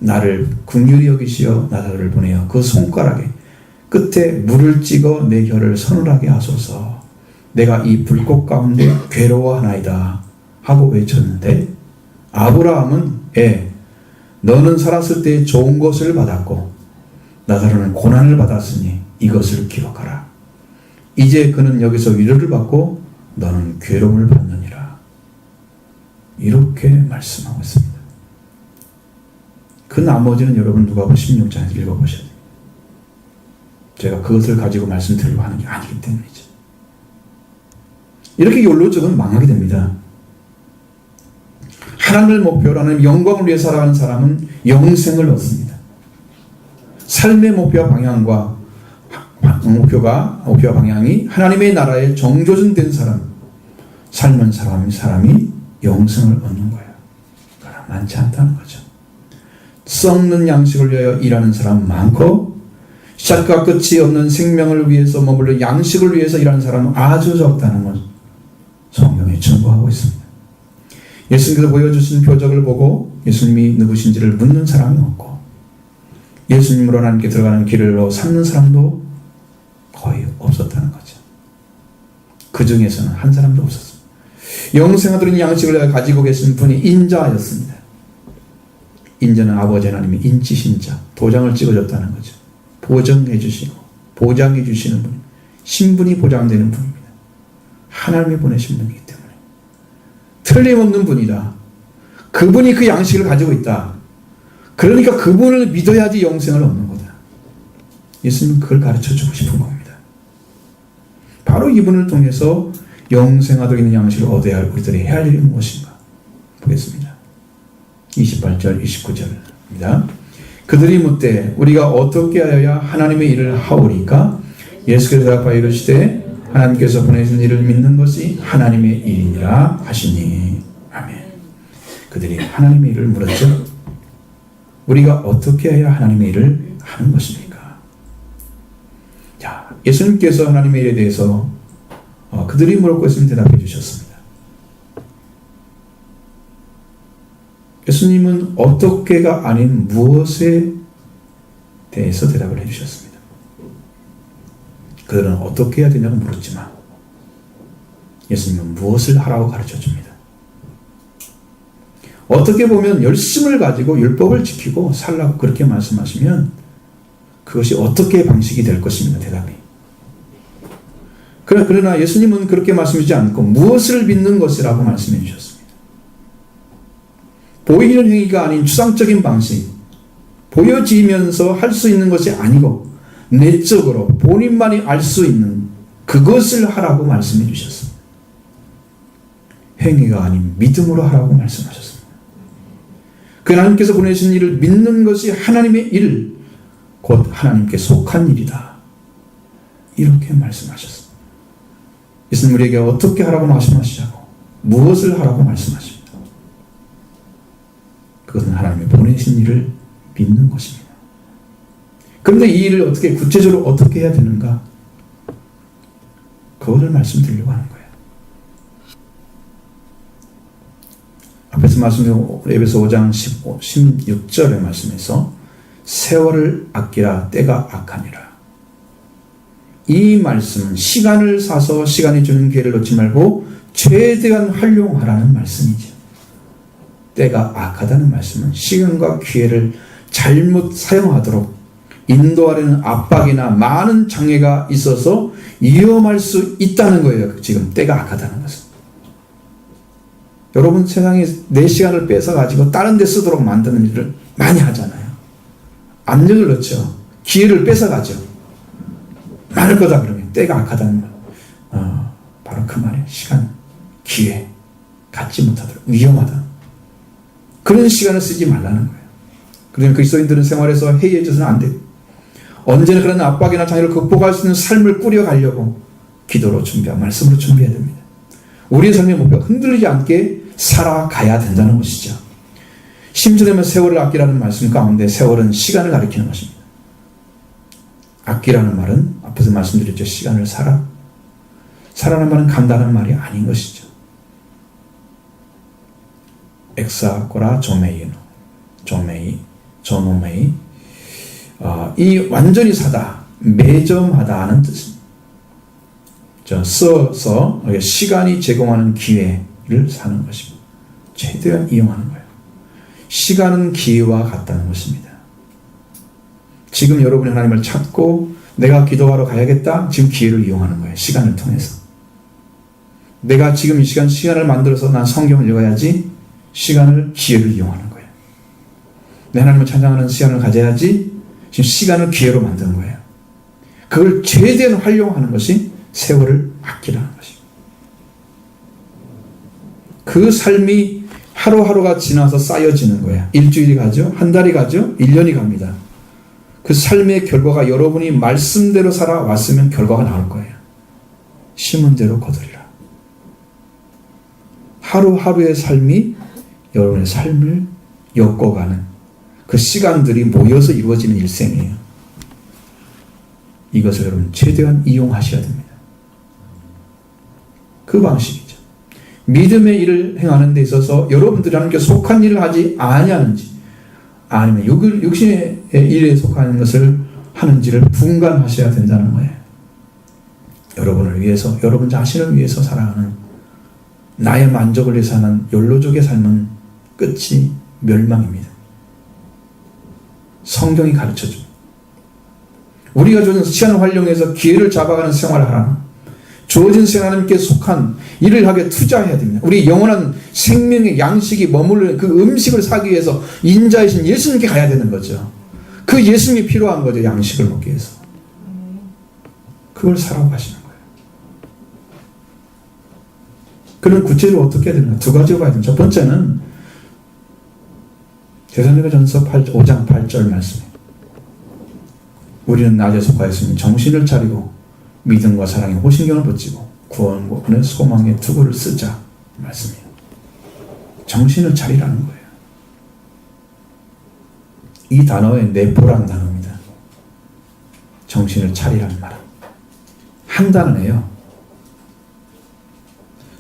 나를 긍휼히 여기시어 나사로를 보내어 그 손가락에 끝에 물을 찍어 내 혀를 서늘하게 하소서. 내가 이 불꽃 가운데 괴로워하나이다 하고 외쳤는데 아브라함은 너는 살았을 때 좋은 것을 받았고 나사로는 고난을 받았으니 이것을 기록하라. 이제 그는 여기서 위로를 받고 너는 괴로움을 받느니라. 이렇게 말씀하고 있습니다. 그 나머지는 여러분 누가복음 16장에서 읽어보셔야 돼요. 제가 그것을 가지고 말씀드리려고 하는 게 아니기 때문이죠. 이렇게 욜로족은 망하게 됩니다. 하나님을 목표로 하는 영광을 위해 살아가는 사람은 영생을 얻습니다. 삶의 목표와 방향과 목표와 방향이 하나님의 나라에 정조준된 사람, 삶은 사람이 영생을 얻는 거예요. 그러나 많지 않다는 거죠. 썩는 양식을 위하여 일하는 사람은 많고 시작과 끝이 없는 생명을 위해서 머물러 양식을 위해서 일하는 사람은 아주 적다는 것 성경에 증거하고 있습니다. 예수님께서 보여주신 표적을 보고 예수님이 누구신지를 묻는 사람이 없고 예수님으로 하나님께 들어가는 길로 삼는 사람도 거의 없었다는 거죠. 그 중에서는 한 사람도 없었습니다. 영생을 드린 양식을 가지고 계신 분이 인자였습니다. 인자는 아버지 하나님이 인치신자, 도장을 찍어줬다는 거죠. 보정해 주시고 보장해 주시는 분, 신분이 보장되는 분입니다. 하나님이 보내신 분이기 때문에 틀림없는 분이다. 그분이 그 양식을 가지고 있다. 그러니까 그분을 믿어야지 영생을 얻는 거다. 예수님은 그걸 가르쳐주고 싶은 겁니다. 바로 이분을 통해서 영생하도록 있는 양식을 얻어야 할 우리들이 해야 할 일이 무엇인가 보겠습니다. 28절 29절입니다. 그들이 묻되 우리가 어떻게 하여야 하나님의 일을 하오리까? 예수께서 대답하여 이르시되 하나님께서 보내신 일을 믿는 것이 하나님의 일이니라 하시니. 아멘. 그들이 하나님의 일을 물었죠. 우리가 어떻게 해야 하나님의 일을 하는 것입니까? 자, 예수님께서 하나님의 일에 대해서 그들이 물었고 예수님 대답해 주셨습니다. 예수님은 어떻게가 아닌 무엇에 대해서 대답을 해주셨습니다. 그들은 어떻게 해야 되냐고 물었지만 예수님은 무엇을 하라고 가르쳐줍니다. 어떻게 보면 열심을 가지고 율법을 지키고 살라고 그렇게 말씀하시면 그것이 어떻게 방식이 될 것입니다. 대답이. 그러나 예수님은 그렇게 말씀하지 않고 무엇을 믿는 것이라고 말씀해 주셨습니다. 보이는 행위가 아닌 추상적인 방식, 보여지면서 할 수 있는 것이 아니고 내적으로 본인만이 알 수 있는 그것을 하라고 말씀해 주셨습니다. 행위가 아닌 믿음으로 하라고 말씀하셨습니다. 그 하나님께서 보내신 일을 믿는 것이 하나님의 일, 곧 하나님께 속한 일이다. 이렇게 말씀하셨습니다. 예수님 우리에게 어떻게 하라고 말씀하시자고, 무엇을 하라고 말씀하십니다. 그것은 하나님이 보내신 일을 믿는 것입니다. 그런데 이 일을 어떻게 구체적으로 어떻게 해야 되는가? 그것을 말씀드리려고 하는 거예요. 앞에서 말씀드린 에베소 5장 16절의 말씀에서 세월을 아끼라 때가 악하니라. 이 말씀은 시간을 사서 시간이 주는 기회를 놓지 말고 최대한 활용하라는 말씀이죠. 때가 악하다는 말씀은 시간과 기회를 잘못 사용하도록 인도하려는 압박이나 많은 장애가 있어서 위험할 수 있다는 거예요. 지금 때가 악하다는 것은. 여러분 세상에 내 시간을 뺏어가지고 다른 데 쓰도록 만드는 일을 많이 하잖아요. 압력을 넣죠. 기회를 뺏어가죠. 많을 거다 그러면 때가 악하다는 말. 바로 그 말이에요. 시간, 기회 갖지 못하도록 위험하다. 그런 시간을 쓰지 말라는 거예요. 그러면 그리스도인들은 생활에서 해이해져서는 안 돼요. 언제나 그런 압박이나 장애를 극복할 수 있는 삶을 꾸려가려고 기도로 준비하고 말씀으로 준비해야 됩니다. 우리의 삶의 목표가 흔들리지 않게 살아가야 된다는 것이죠. 심주되면 세월을 아끼라는 말씀 가운데 세월은 시간을 가리키는 것입니다. 아끼라는 말은 앞에서 말씀드렸죠. 시간을 살아라는 말은 간다는 말이 아닌 것이죠. 엑사고라 조메이노, 조노메이. 이 완전히 사다, 매점하다는 뜻입니다. 써서 시간이 제공하는 기회를 사는 것입니다. 최대한 이용하는 거예요. 시간은 기회와 같다는 것입니다. 지금 여러분이 하나님을 찾고 내가 기도하러 가야겠다. 지금 기회를 이용하는 거예요. 시간을 통해서. 내가 지금 이 시간을 만들어서 난 성경을 읽어야지. 시간을 기회를 이용하는 거예요. 내 하나님을 찬양하는 시간을 가져야지. 지금 시간을 기회로 만드는 거예요. 그걸 최대한 활용하는 것이 세월을 아끼라는 것입니다. 그 삶이 하루하루가 지나서 쌓여지는 거예요. 일주일이 가죠. 한 달이 가죠. 1년이 갑니다. 그 삶의 결과가 여러분이 말씀대로 살아왔으면 결과가 나올 거예요. 심은 대로 거두리라. 하루하루의 삶이 여러분의 삶을 엮어가는 그 시간들이 모여서 이루어지는 일생이에요. 이것을 여러분 최대한 이용하셔야 됩니다. 그 방식이죠. 믿음의 일을 행하는 데 있어서 여러분들이 하나님께 속한 일을 하지 아니하는지 아니면 육신의 일에 속하는 것을 하는지를 분간하셔야 된다는 거예요. 여러분을 위해서, 여러분 자신을 위해서 살아가는 나의 만족을 위해서 하는 욜로족의 삶은 끝이 멸망입니다. 성경이 가르쳐줍니다. 우리가 주어진 시간을 활용해서 기회를 잡아가는 생활을 하라. 주어진 시간 하나님께 속한 일을 하게 투자해야 됩니다. 우리 영원한 생명의 양식이 머무르는 그 음식을 사기 위해서 인자이신 예수님께 가야 되는 거죠. 그 예수님이 필요한 거죠. 양식을 먹기 위해서. 그걸 사라고 하시는 거예요. 그럼 구체적으로 어떻게 해야 되는가? 두 가지로 가야 됩니다. 첫 번째는 데살로니가전서 5장 8절 말씀이에요. 우리는 낮에 속하였으니 정신을 차리고 믿음과 사랑에 호신경을 붙이고 구원의 소망의 투구를 쓰자 말씀이에요. 정신을 차리라는 거예요. 이 단어의 내포라는 단어입니다. 정신을 차리라는 말은 한 단어예요.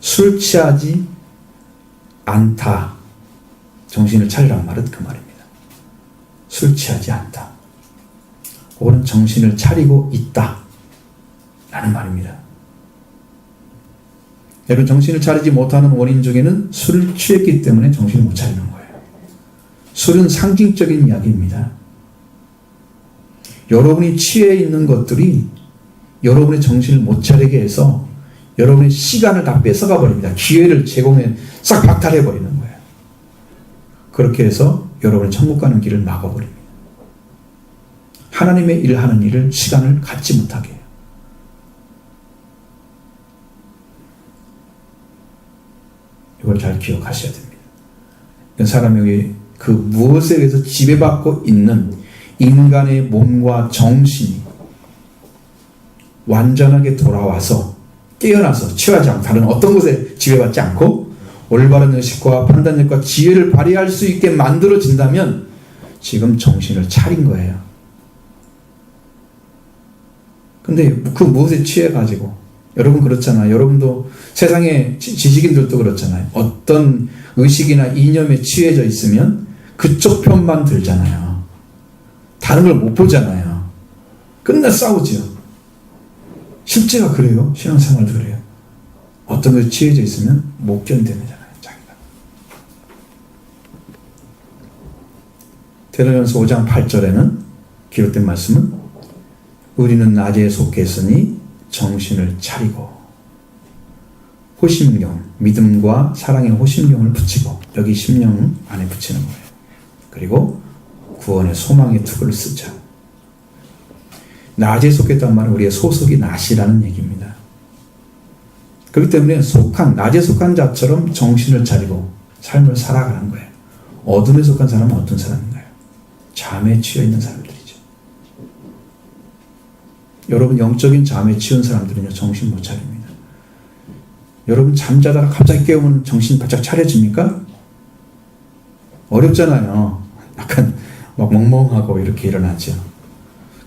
술 취하지 않다. 정신을 차리라는 말은 그 말입니다. 술 취하지 않다. 혹은 정신을 차리고 있다. 라는 말입니다. 여러분 정신을 차리지 못하는 원인 중에는 술을 취했기 때문에 정신을 못 차리는 거예요. 술은 상징적인 이야기입니다. 여러분이 취해 있는 것들이 여러분의 정신을 못 차리게 해서 여러분의 시간을 다 뺏어가 버립니다. 기회를 제공해 싹 박탈해 버리는 거예요. 그렇게 해서 여러분의 천국 가는 길을 막아버립니다. 하나님의 일을 하는 일을 시간을 갖지 못하게 해요. 이걸 잘 기억하셔야 됩니다. 사람에게 그 무엇에 의해서 지배받고 있는 인간의 몸과 정신이 완전하게 돌아와서 깨어나서 취하지 않고 다른 어떤 것에 지배받지 않고 올바른 의식과 판단력과 지혜를 발휘할 수 있게 만들어진다면 지금 정신을 차린 거예요. 근데 그 무엇에 취해가지고 여러분 그렇잖아요. 여러분도 세상의 지식인들도 그렇잖아요. 어떤 의식이나 이념에 취해져 있으면 그쪽 편만 들잖아요. 다른 걸 못 보잖아요. 끝나 싸우죠. 실제가 그래요. 신앙생활도 그래요. 어떤 것에 취해져 있으면 못 견뎌내잖아요. 자기가. 데살로니가전서 5장 8절에는 기록된 말씀은 우리는 낮에 속했으니 정신을 차리고 호심경, 믿음과 사랑의 호심경을 붙이고 여기 심령 안에 붙이는 거예요. 그리고 구원의 소망의 투구를 쓰자. 낮에 속했단 말은 우리의 소속이 낮이라는 얘기입니다. 그렇기 때문에 낮에 속한 자처럼 정신을 차리고 삶을 살아가는 거예요. 어둠에 속한 사람은 어떤 사람인가요? 잠에 취해 있는 사람들이죠. 여러분 영적인 잠에 취한 사람들은요 정신 못 차립니다. 여러분 잠자다가 갑자기 깨우면 정신 바짝 차려집니까? 어렵잖아요. 약간 막 멍멍하고 이렇게 일어나죠.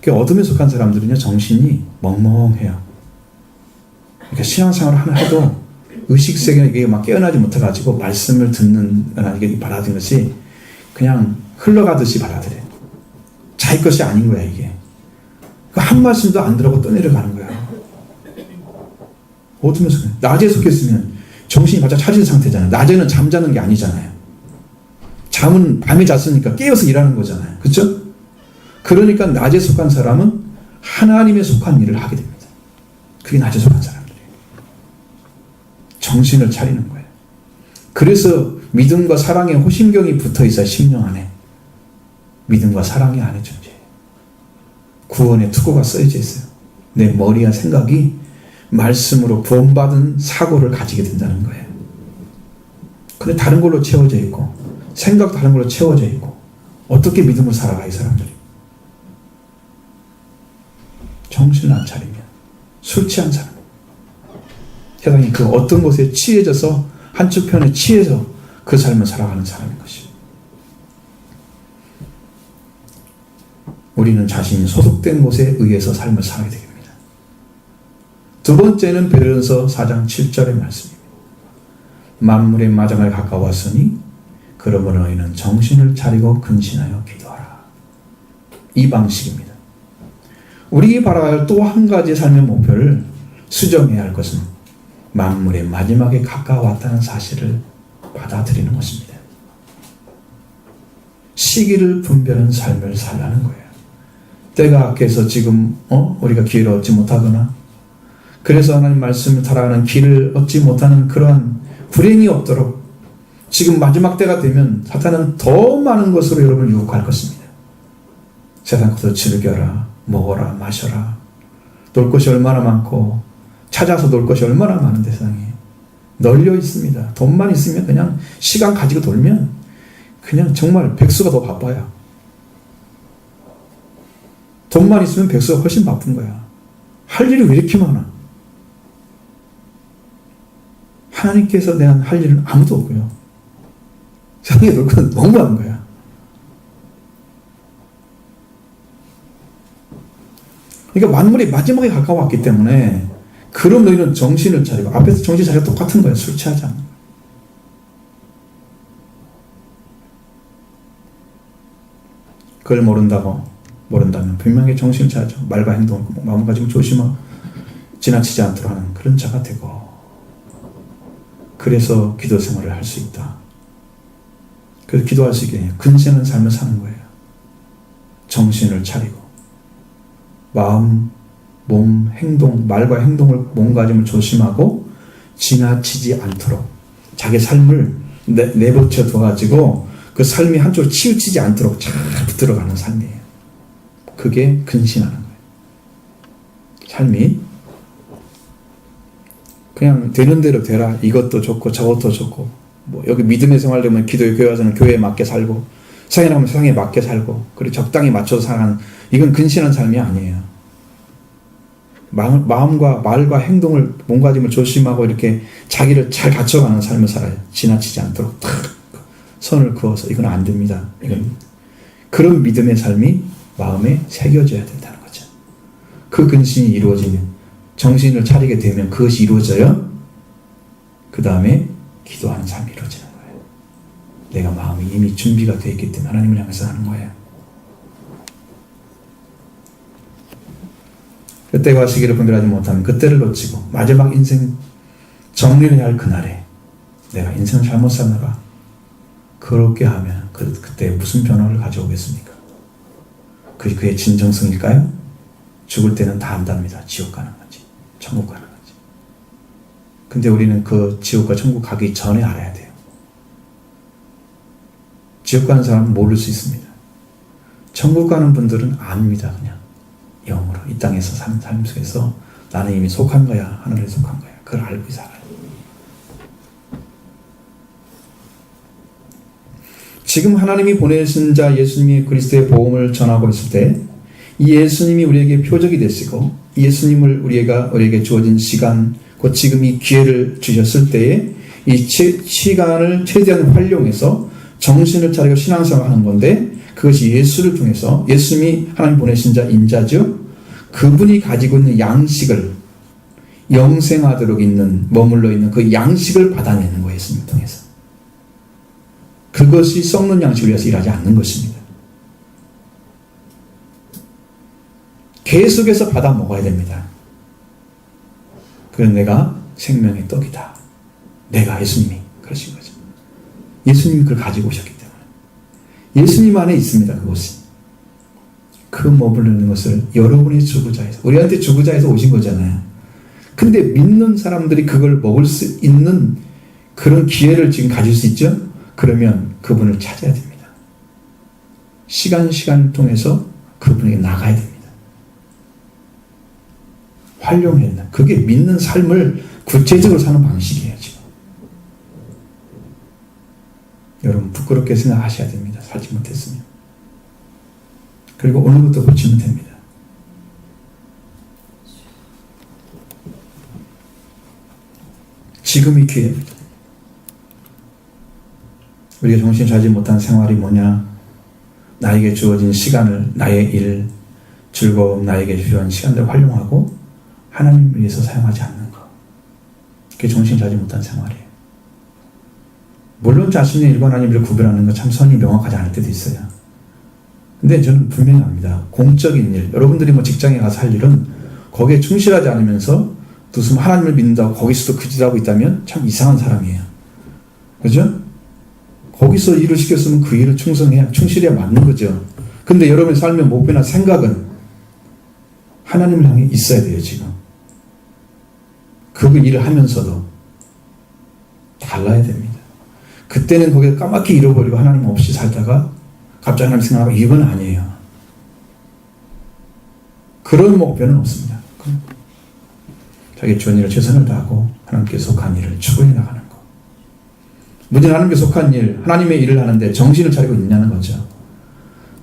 어둠에 속한 사람들은요 정신이 멍멍해요. 그러니까 신앙생활을 하나 해도 의식세계는 이게 막 깨어나지 못해가지고 말씀을 듣는 이게 받아들인 것이 그냥 흘러가듯이 받아들여요. 자기 것이 아닌 거야 이게. 한 말씀도 안 들어고 떠내려가는 거야. 어둠에 속해. 낮에 속했으면 정신이 바짝 차린 상태잖아요. 낮에는 잠자는 게 아니잖아요. 잠은 밤에 잤으니까 깨어서 일하는 거잖아요. 그렇죠? 그러니까 낮에 속한 사람은 하나님에 속한 일을 하게 됩니다. 그게 낮에 속한 사람들이에요. 정신을 차리는 거예요. 그래서 믿음과 사랑의 호심경이 붙어 있어야 심령 안에 믿음과 사랑이 안에 존재해요. 구원의 투구가 써져 있어요. 내 머리와 생각이 말씀으로 구원받은 사고를 가지게 된다는 거예요. 근데 다른 걸로 채워져 있고 생각 다른 걸로 채워져 있고 어떻게 믿음을 살아가 이 사람들이. 정신을 안 차리면 술 취한 사람. 세상이 그 어떤 것에 취해져서 한쪽 편에 취해서 그 삶을 살아가는 사람인 것이죠. 우리는 자신이 소속된 곳에 의해서 삶을 살아야 됩니다. 두 번째는 베드로전서 4장 7절의 말씀입니다. 만물의 마장을 가까웠으니 그러므로 너희는 정신을 차리고 근신하여 기도하라. 이 방식입니다. 우리가 바라야 할 또 한 가지 삶의 목표를 수정해야 할 것은 만물의 마지막에 가까웠다는 사실을 받아들이는 것입니다. 시기를 분별한 삶을 살라는 거예요. 때가 악해서 지금 우리가 기회를 얻지 못하거나 그래서 하나님 말씀을 따라가는 길을 얻지 못하는 그러한 불행이 없도록 지금 마지막 때가 되면 사탄은 더 많은 것으로 여러분을 유혹할 것입니다. 세상 것을 즐겨라, 먹어라, 마셔라. 놀 것이 얼마나 많고 찾아서 놀 것이 얼마나 많은 세상에 널려 있습니다. 돈만 있으면 그냥 시간 가지고 돌면 그냥 정말 백수가 더 바빠요. 돈만 있으면 백수가 훨씬 바쁜 거야. 할 일이 왜 이렇게 많아? 하나님께서 대한 할 일은 아무도 없고요. 세상에 놀 건 너무 많은 거야. 그러니까 만물이 마지막에 가까웠기 때문에 그럼 너희는 정신을 차리고 앞에서 정신 차리고 똑같은 거예요. 술 취하지 않는 거예요. 그걸 모른다면 분명히 정신을 차리죠. 말과 행동을 마음 가지고 조심하고 지나치지 않도록 하는 그런 자가 되고 그래서 기도 생활을 할 수 있다. 그래서 기도할 수 있게 돼요. 근신한 삶을 사는 거예요. 정신을 차리고 마음, 몸, 행동, 말과 행동을 몸가짐을 조심하고 지나치지 않도록 자기 삶을 내버려 둬가지고 그 삶이 한쪽으로 치우치지 않도록 잘 붙들어가는 삶이에요. 그게 근신하는 거예요. 삶이 그냥 되는 대로 되라. 이것도 좋고 저것도 좋고 뭐 여기 믿음의 생활 되면 기도의 교회 와서는 교회에 맞게 살고 세상에 나가면 세상에 맞게 살고 그리고 적당히 맞춰서 살아가는 이건 근신한 삶이 아니에요. 마음과 말과 행동을 몸가짐을 조심하고 이렇게 자기를 잘 갖춰가는 삶을 살아요. 지나치지 않도록 탁 선을 그어서 이건 안 됩니다. 이건 그런 믿음의 삶이 마음에 새겨져야 된다는 거죠. 그 근신이 이루어지면 정신을 차리게 되면 그것이 이루어져요. 그 다음에 기도하는 삶이 이루어지는 거예요. 내가 마음이 이미 준비가 되어 있기 때문에 하나님을 향해서 하는 거예요. 그때가 시기를 분별하지 못하면 그때를 놓치고 마지막 인생 정리를 해야 할 그날에 내가 인생을 잘못 살다가 그렇게 하면 그때 무슨 변화를 가져오겠습니까? 그게 그의 진정성일까요? 죽을 때는 다 안답니다. 지옥 가는 건지 천국 가는 건지. 근데 우리는 그 지옥과 천국 가기 전에 알아야 돼요. 지옥 가는 사람은 모를 수 있습니다. 천국 가는 분들은 압니다. 그냥 영으로 이 땅에서 사는 삶 속에서 나는 이미 속한 거야. 하늘에 속한 거야. 그걸 알고 살아요. 지금 하나님이 보내신 자 예수님이 그리스도의 복음을 전하고 있을 때 이 예수님이 우리에게 표적이 되시고 예수님을 우리에게 주어진 시간, 곧 지금 이 기회를 주셨을 때에 이 시간을 최대한 활용해서 정신을 차리고 신앙생활하는 건데, 그것이 예수를 통해서 예수님이 하나님 보내신 자 인자죠. 그분이 가지고 있는 양식을 영생하도록 머물러 있는 그 양식을 받아내는 거예요. 예수님 통해서. 그것이 썩는 양식을 위해서 일하지 않는 것입니다. 계속해서 받아 먹어야 됩니다. 그래서 내가 생명의 떡이다. 내가 예수님이 그러신 거죠. 예수님이 그걸 가지고 오셨기 때문에. 예수님 안에 있습니다. 그것이. 그 머무르는 것을 여러분의 주구자에서, 우리한테 주구자에서 오신 거잖아요. 근데 믿는 사람들이 그걸 먹을 수 있는 그런 기회를 지금 가질 수 있죠? 그러면 그분을 찾아야 됩니다. 시간을 통해서 그분에게 나가야 됩니다. 활용해야 된다. 그게 믿는 삶을 구체적으로 사는 방식이에요, 지금. 여러분, 부끄럽게 생각하셔야 됩니다. 살지 못했으면. 그리고 오늘부터 고치면 됩니다. 지금이 기회입니다. 우리가 정신 차리지 못한 생활이 뭐냐? 나에게 주어진 시간을, 나의 일, 즐거움, 나에게 필요한 시간들을 활용하고 하나님을 위해서 사용하지 않는 것. 그게 정신 차리지 못한 생활이에요. 물론 자신의 일과 하나님 일을 구별하는 건 참 선이 명확하지 않을 때도 있어요. 근데 저는 분명히 압니다. 공적인 일, 여러분들이 직장에 가서 할 일은 거기에 충실하지 않으면서 무슨 하나님을 믿는다고 거기서도 그 짓을 하고 있다면 참 이상한 사람이에요. 그죠? 거기서 일을 시켰으면 그 일을 충실해야 맞는 거죠. 근데 여러분의 삶의 목표나 생각은 하나님을 향해 있어야 돼요, 지금. 그 일을 하면서도 달라야 됩니다. 그때는 거기에 까맣게 잃어버리고 하나님 없이 살다가 갑자기 하나님 생각하고 이건 아니에요. 그런 목표는 없습니다. 자기 주한 일을 최선을 다하고 하나님께 속한 일을 추구해 나가는 것. 문제는 하나님께 속한 일, 하나님의 일을 하는데 정신을 차리고 있냐는 거죠.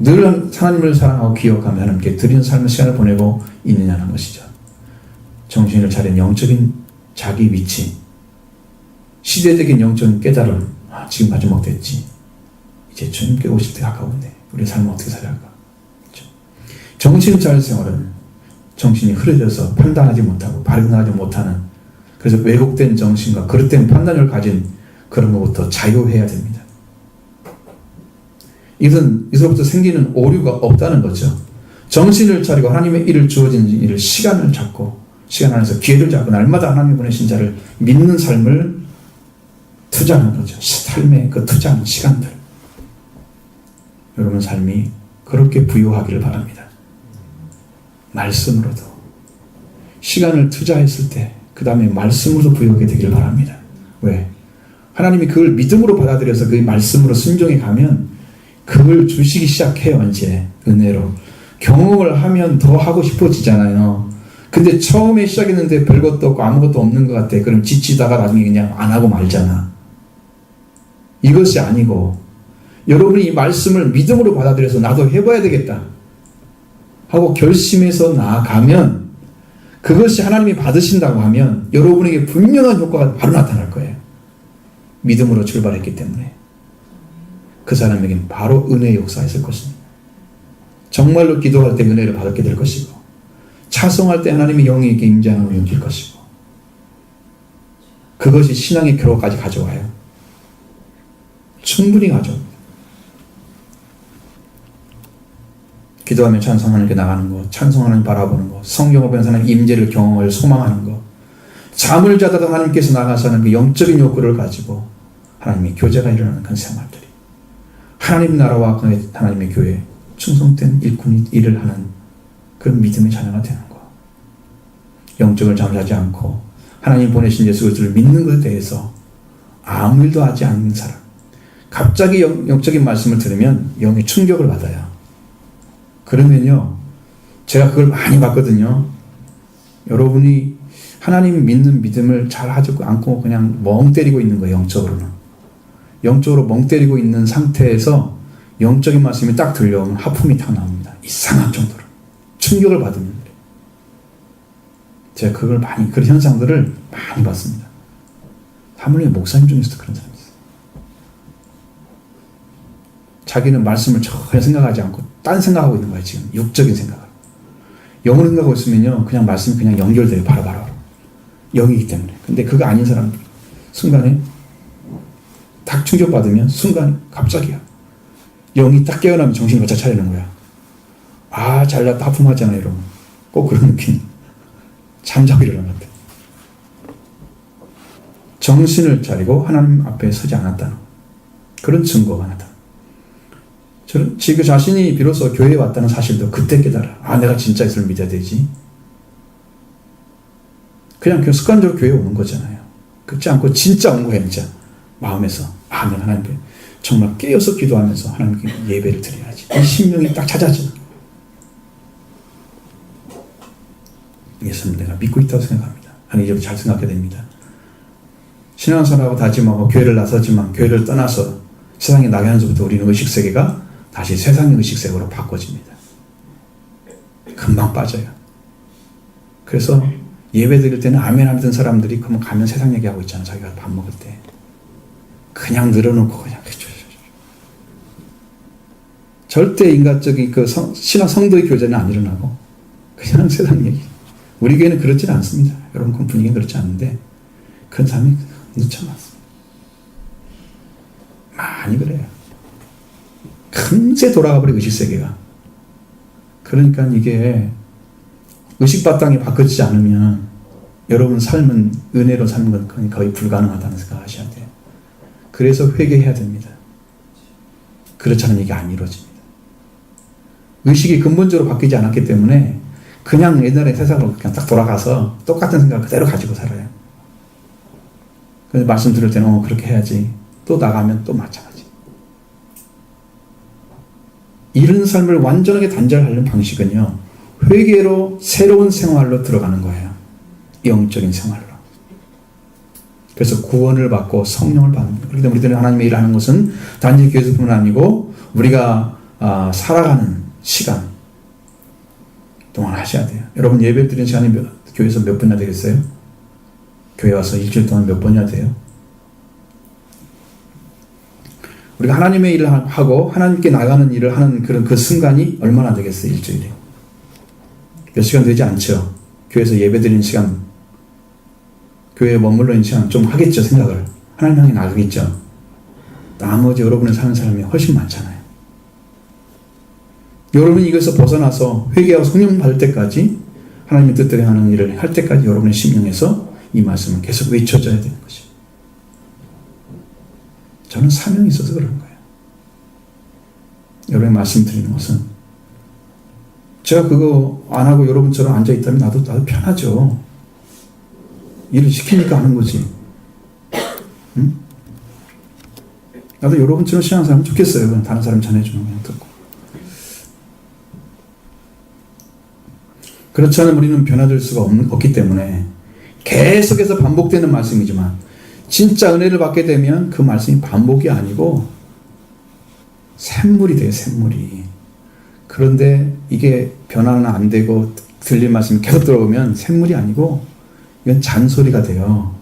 늘 하나님을 사랑하고 기억하며 하나님께 드리는 삶의 시간을 보내고 있느냐는 것이죠. 정신을 차린 영적인 자기 위치, 시대적인 영적인 깨달음, 지금 마지막 못했지. 이제 주님께 오실 때 가까운데 우리 삶을 어떻게 살아야 할까? 그렇죠? 정신을 차린 생활은 정신이 흐려져서 판단하지 못하고 발견하지 못하는, 그래서 왜곡된 정신과 그릇된 판단을 가진 그런 것부터 자유해야 됩니다. 이것부터 생기는 오류가 없다는 거죠. 정신을 차리고 하나님의 일을 주어진 일을 시간을 잡고, 시간 안에서 기회를 잡고 날마다 하나님이 보내신 자를 믿는 삶을 투자하는 거죠. 삶의 그 투자하는 시간들. 여러분 삶이 그렇게 부유하기를 바랍니다. 말씀으로도 시간을 투자했을 때 그 다음에 말씀으로도 부유하게 되기를 바랍니다. 왜? 하나님이 그걸 믿음으로 받아들여서 그 말씀으로 순종해 가면 그걸 주시기 시작해요. 이제 은혜로 경험을 하면 더 하고 싶어지잖아요. 근데 처음에 시작했는데 별것도 없고 아무것도 없는 것 같아. 그럼 지치다가 나중에 그냥 안 하고 말잖아. 이것이 아니고 여러분이 이 말씀을 믿음으로 받아들여서 나도 해봐야 되겠다 하고 결심해서 나아가면, 그것이 하나님이 받으신다고 하면 여러분에게 분명한 효과가 바로 나타날 거예요. 믿음으로 출발했기 때문에 그 사람에게는 바로 은혜의 역사가 있을 것입니다. 정말로 기도할 때 은혜를 받게 될 것이고, 찬송할 때 하나님의 영이 있게 임재하는 용기일 것이고, 그것이 신앙의 결과까지 가져와요. 충분히 가져옵니다. 기도하며 찬송하는 게 나가는 것, 찬송하는 바라보는 것, 성경을 보면서 하나님 임재를 경험을 소망하는 것, 잠을 자다도 하나님께서 나가서는 그 영적인 욕구를 가지고 하나님의 교제가 일어나는 그런 생활들이, 하나님 나라와 하나님의 교회 충성된 일꾼이 일을 하는 그런 믿음의 자녀가 되는 것, 영적을 잠자지 않고 하나님 보내신 예수 그리스도를 믿는 것에 대해서 아무 일도 하지 않는 사람, 갑자기 영적인 말씀을 들으면 영의 충격을 받아요. 그러면요, 제가 그걸 많이 봤거든요. 여러분이 하나님 믿는 믿음을 잘 하지 않고 그냥 멍 때리고 있는 거예요. 영적으로는. 영적으로 멍 때리고 있는 상태에서 영적인 말씀이 딱 들려오면 하품이 다 나옵니다. 이상한 정도로. 충격을 받으면 그래요. 제가 그런 현상들을 많이 봤습니다. 사물의 목사님 중에서도 그런 사람이 있어요. 자기는 말씀을 전혀 생각하지 않고 딴 생각하고 있는 거예요. 지금 육적인 생각을. 영으로 생각하고 있으면요, 그냥 말씀이 그냥 연결돼요. 바로바로. 영이기 때문에. 근데 그거 아닌 사람들 순간에 딱 충격받으면 순간에 갑자기야. 영이 딱 깨어나면 정신이 바짝 차리는 거야. 아, 잘났다, 하품하잖아, 여러분. 꼭 그런 느낌. 잠자고 일어난 것 같아. 정신을 차리고 하나님 앞에 서지 않았다는 그런 증거가 나타나. 저는 지금 자신이 비로소 교회에 왔다는 사실도 그때 깨달아. 아, 내가 진짜 예수를 믿어야 되지. 그냥 습관적으로 교회에 오는 거잖아요. 그렇지 않고 진짜 온 거예요, 진짜. 마음에서. 아, 내가 하나님께 정말 깨어서 기도하면서 하나님께 예배를 드려야지. 이 심령이 딱 찾아져. 예수님을 내가 믿고 있다고 생각합니다. 하나님 잘 생각해야 됩니다. 신앙생활하고 다짐하고 교회를 나서지만 교회를 떠나서 세상에 나가는 것부터 우리는 의식세계가 다시 세상의 의식세계로 바꿔집니다. 금방 빠져요. 그래서 예배 드릴 때는 아멘 하던 사람들이 그러면 가면 세상 얘기하고 있잖아. 자기가 밥 먹을 때. 그냥 늘어놓고 그냥 절대 인간적인 신앙 성도의 교제는 안 일어나고 그냥 세상 얘기. 우리 교회는 그렇지는 않습니다. 여러분 분위기는 그렇지 않은데 그런 사람이 넘쳐났습니다. 많이 그래요. 금세 돌아가버리고 의식세계가. 그러니까 이게 의식바탕이 바뀌지 않으면 여러분 삶은 은혜로 사는 건 거의 불가능하다는 생각 하셔야 돼요. 그래서 회개해야 됩니다. 그렇지 않으면 이게 안 이루어집니다. 의식이 근본적으로 바뀌지 않았기 때문에 그냥 옛날에 세상으로 그냥 딱 돌아가서 똑같은 생각 그대로 가지고 살아요. 그래서 말씀 들을 때는 그렇게 해야지. 또 나가면 또 마찬가지. 이런 삶을 완전하게 단절하려는 방식은요, 회개로 새로운 생활로 들어가는 거예요. 영적인 생활로. 그래서 구원을 받고 성령을 받는 거예요. 그렇기 때문에 우리들이 하나님의 일을 하는 것은 단지 교회에서뿐만 아니고 우리가 살아가는 시간 동안 하셔야 돼요. 여러분 예배 드리는 시간이 교회에서 몇 번이나 되겠어요? 교회 와서 일주일 동안 몇 번이나 돼요? 우리가 하나님의 일을 하고 하나님께 나가는 일을 하는 그 순간이 얼마나 되겠어요? 일주일에 몇 시간 되지 않죠? 교회에서 예배 드리는 시간, 교회에 머물러 있는 시간 좀 하겠죠, 생각을. 하나님 향해 나가겠죠. 나머지 여러분의 사는 사람이 훨씬 많잖아요. 여러분이 이것에서 벗어나서 회개하고 성령 받을 때까지 하나님의 뜻대로 하는 일을 할 때까지 여러분의 심령에서 이 말씀은 계속 외쳐져야 되는 것이죠. 저는 사명이 있어서 그런 거예요. 여러분의 말씀 드리는 것은 제가 그거 안 하고 여러분처럼 앉아있다면 나도 편하죠. 일을 시키니까 하는 거지. 응? 나도 여러분처럼 신앙생활하면 좋겠어요. 그냥 다른 사람 전해주는 거 그냥 듣고. 그렇지 않으면 우리는 변화될 수가 없기 때문에 계속해서 반복되는 말씀이지만 진짜 은혜를 받게 되면 그 말씀이 반복이 아니고 샘물이 돼요. 샘물이. 그런데 이게 변화는 안 되고 들린 말씀이 계속 들어오면 샘물이 아니고 이건 잔소리가 돼요.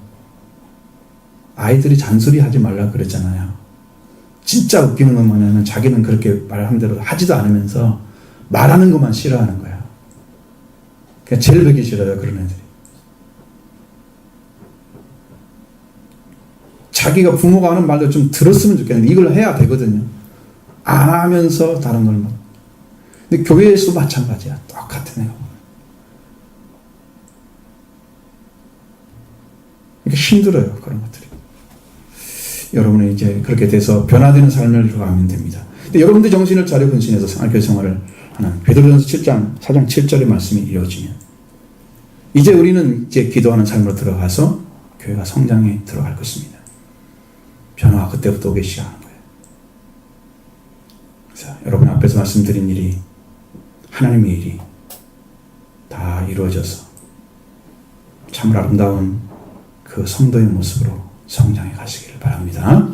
아이들이 잔소리 하지 말라고 그랬잖아요. 진짜 웃기는 건 뭐냐면 자기는 그렇게 말하는 대로 하지도 않으면서 말하는 것만 싫어하는 거야. 그냥 제일 보기 싫어요. 그런 애들이. 자기가 부모가 하는 말도 좀 들었으면 좋겠는데 이걸 해야 되거든요. 안 하면서 다른 걸 막. 근데 교회에서도 마찬가지야. 똑같은 애가. 이게 힘들어요. 그런 것들이. 여러분은 이제 그렇게 돼서 변화되는 삶을 가면 됩니다. 근데 여러분들 정신을 차려 근신해서 교회 생활을 하는 베드로전서 7장 4장 7절의 말씀이 이루어지면 이제 우리는 이제 기도하는 삶으로 들어가서 교회가 성장에 들어갈 것입니다. 변화가 그때부터 오기 시작하는 거예요. 그래서 여러분 앞에서 말씀드린 일이 하나님의 일이 다 이루어져서 참으로 아름다운 그 성도의 모습으로 성장해 가시기를 바랍니다.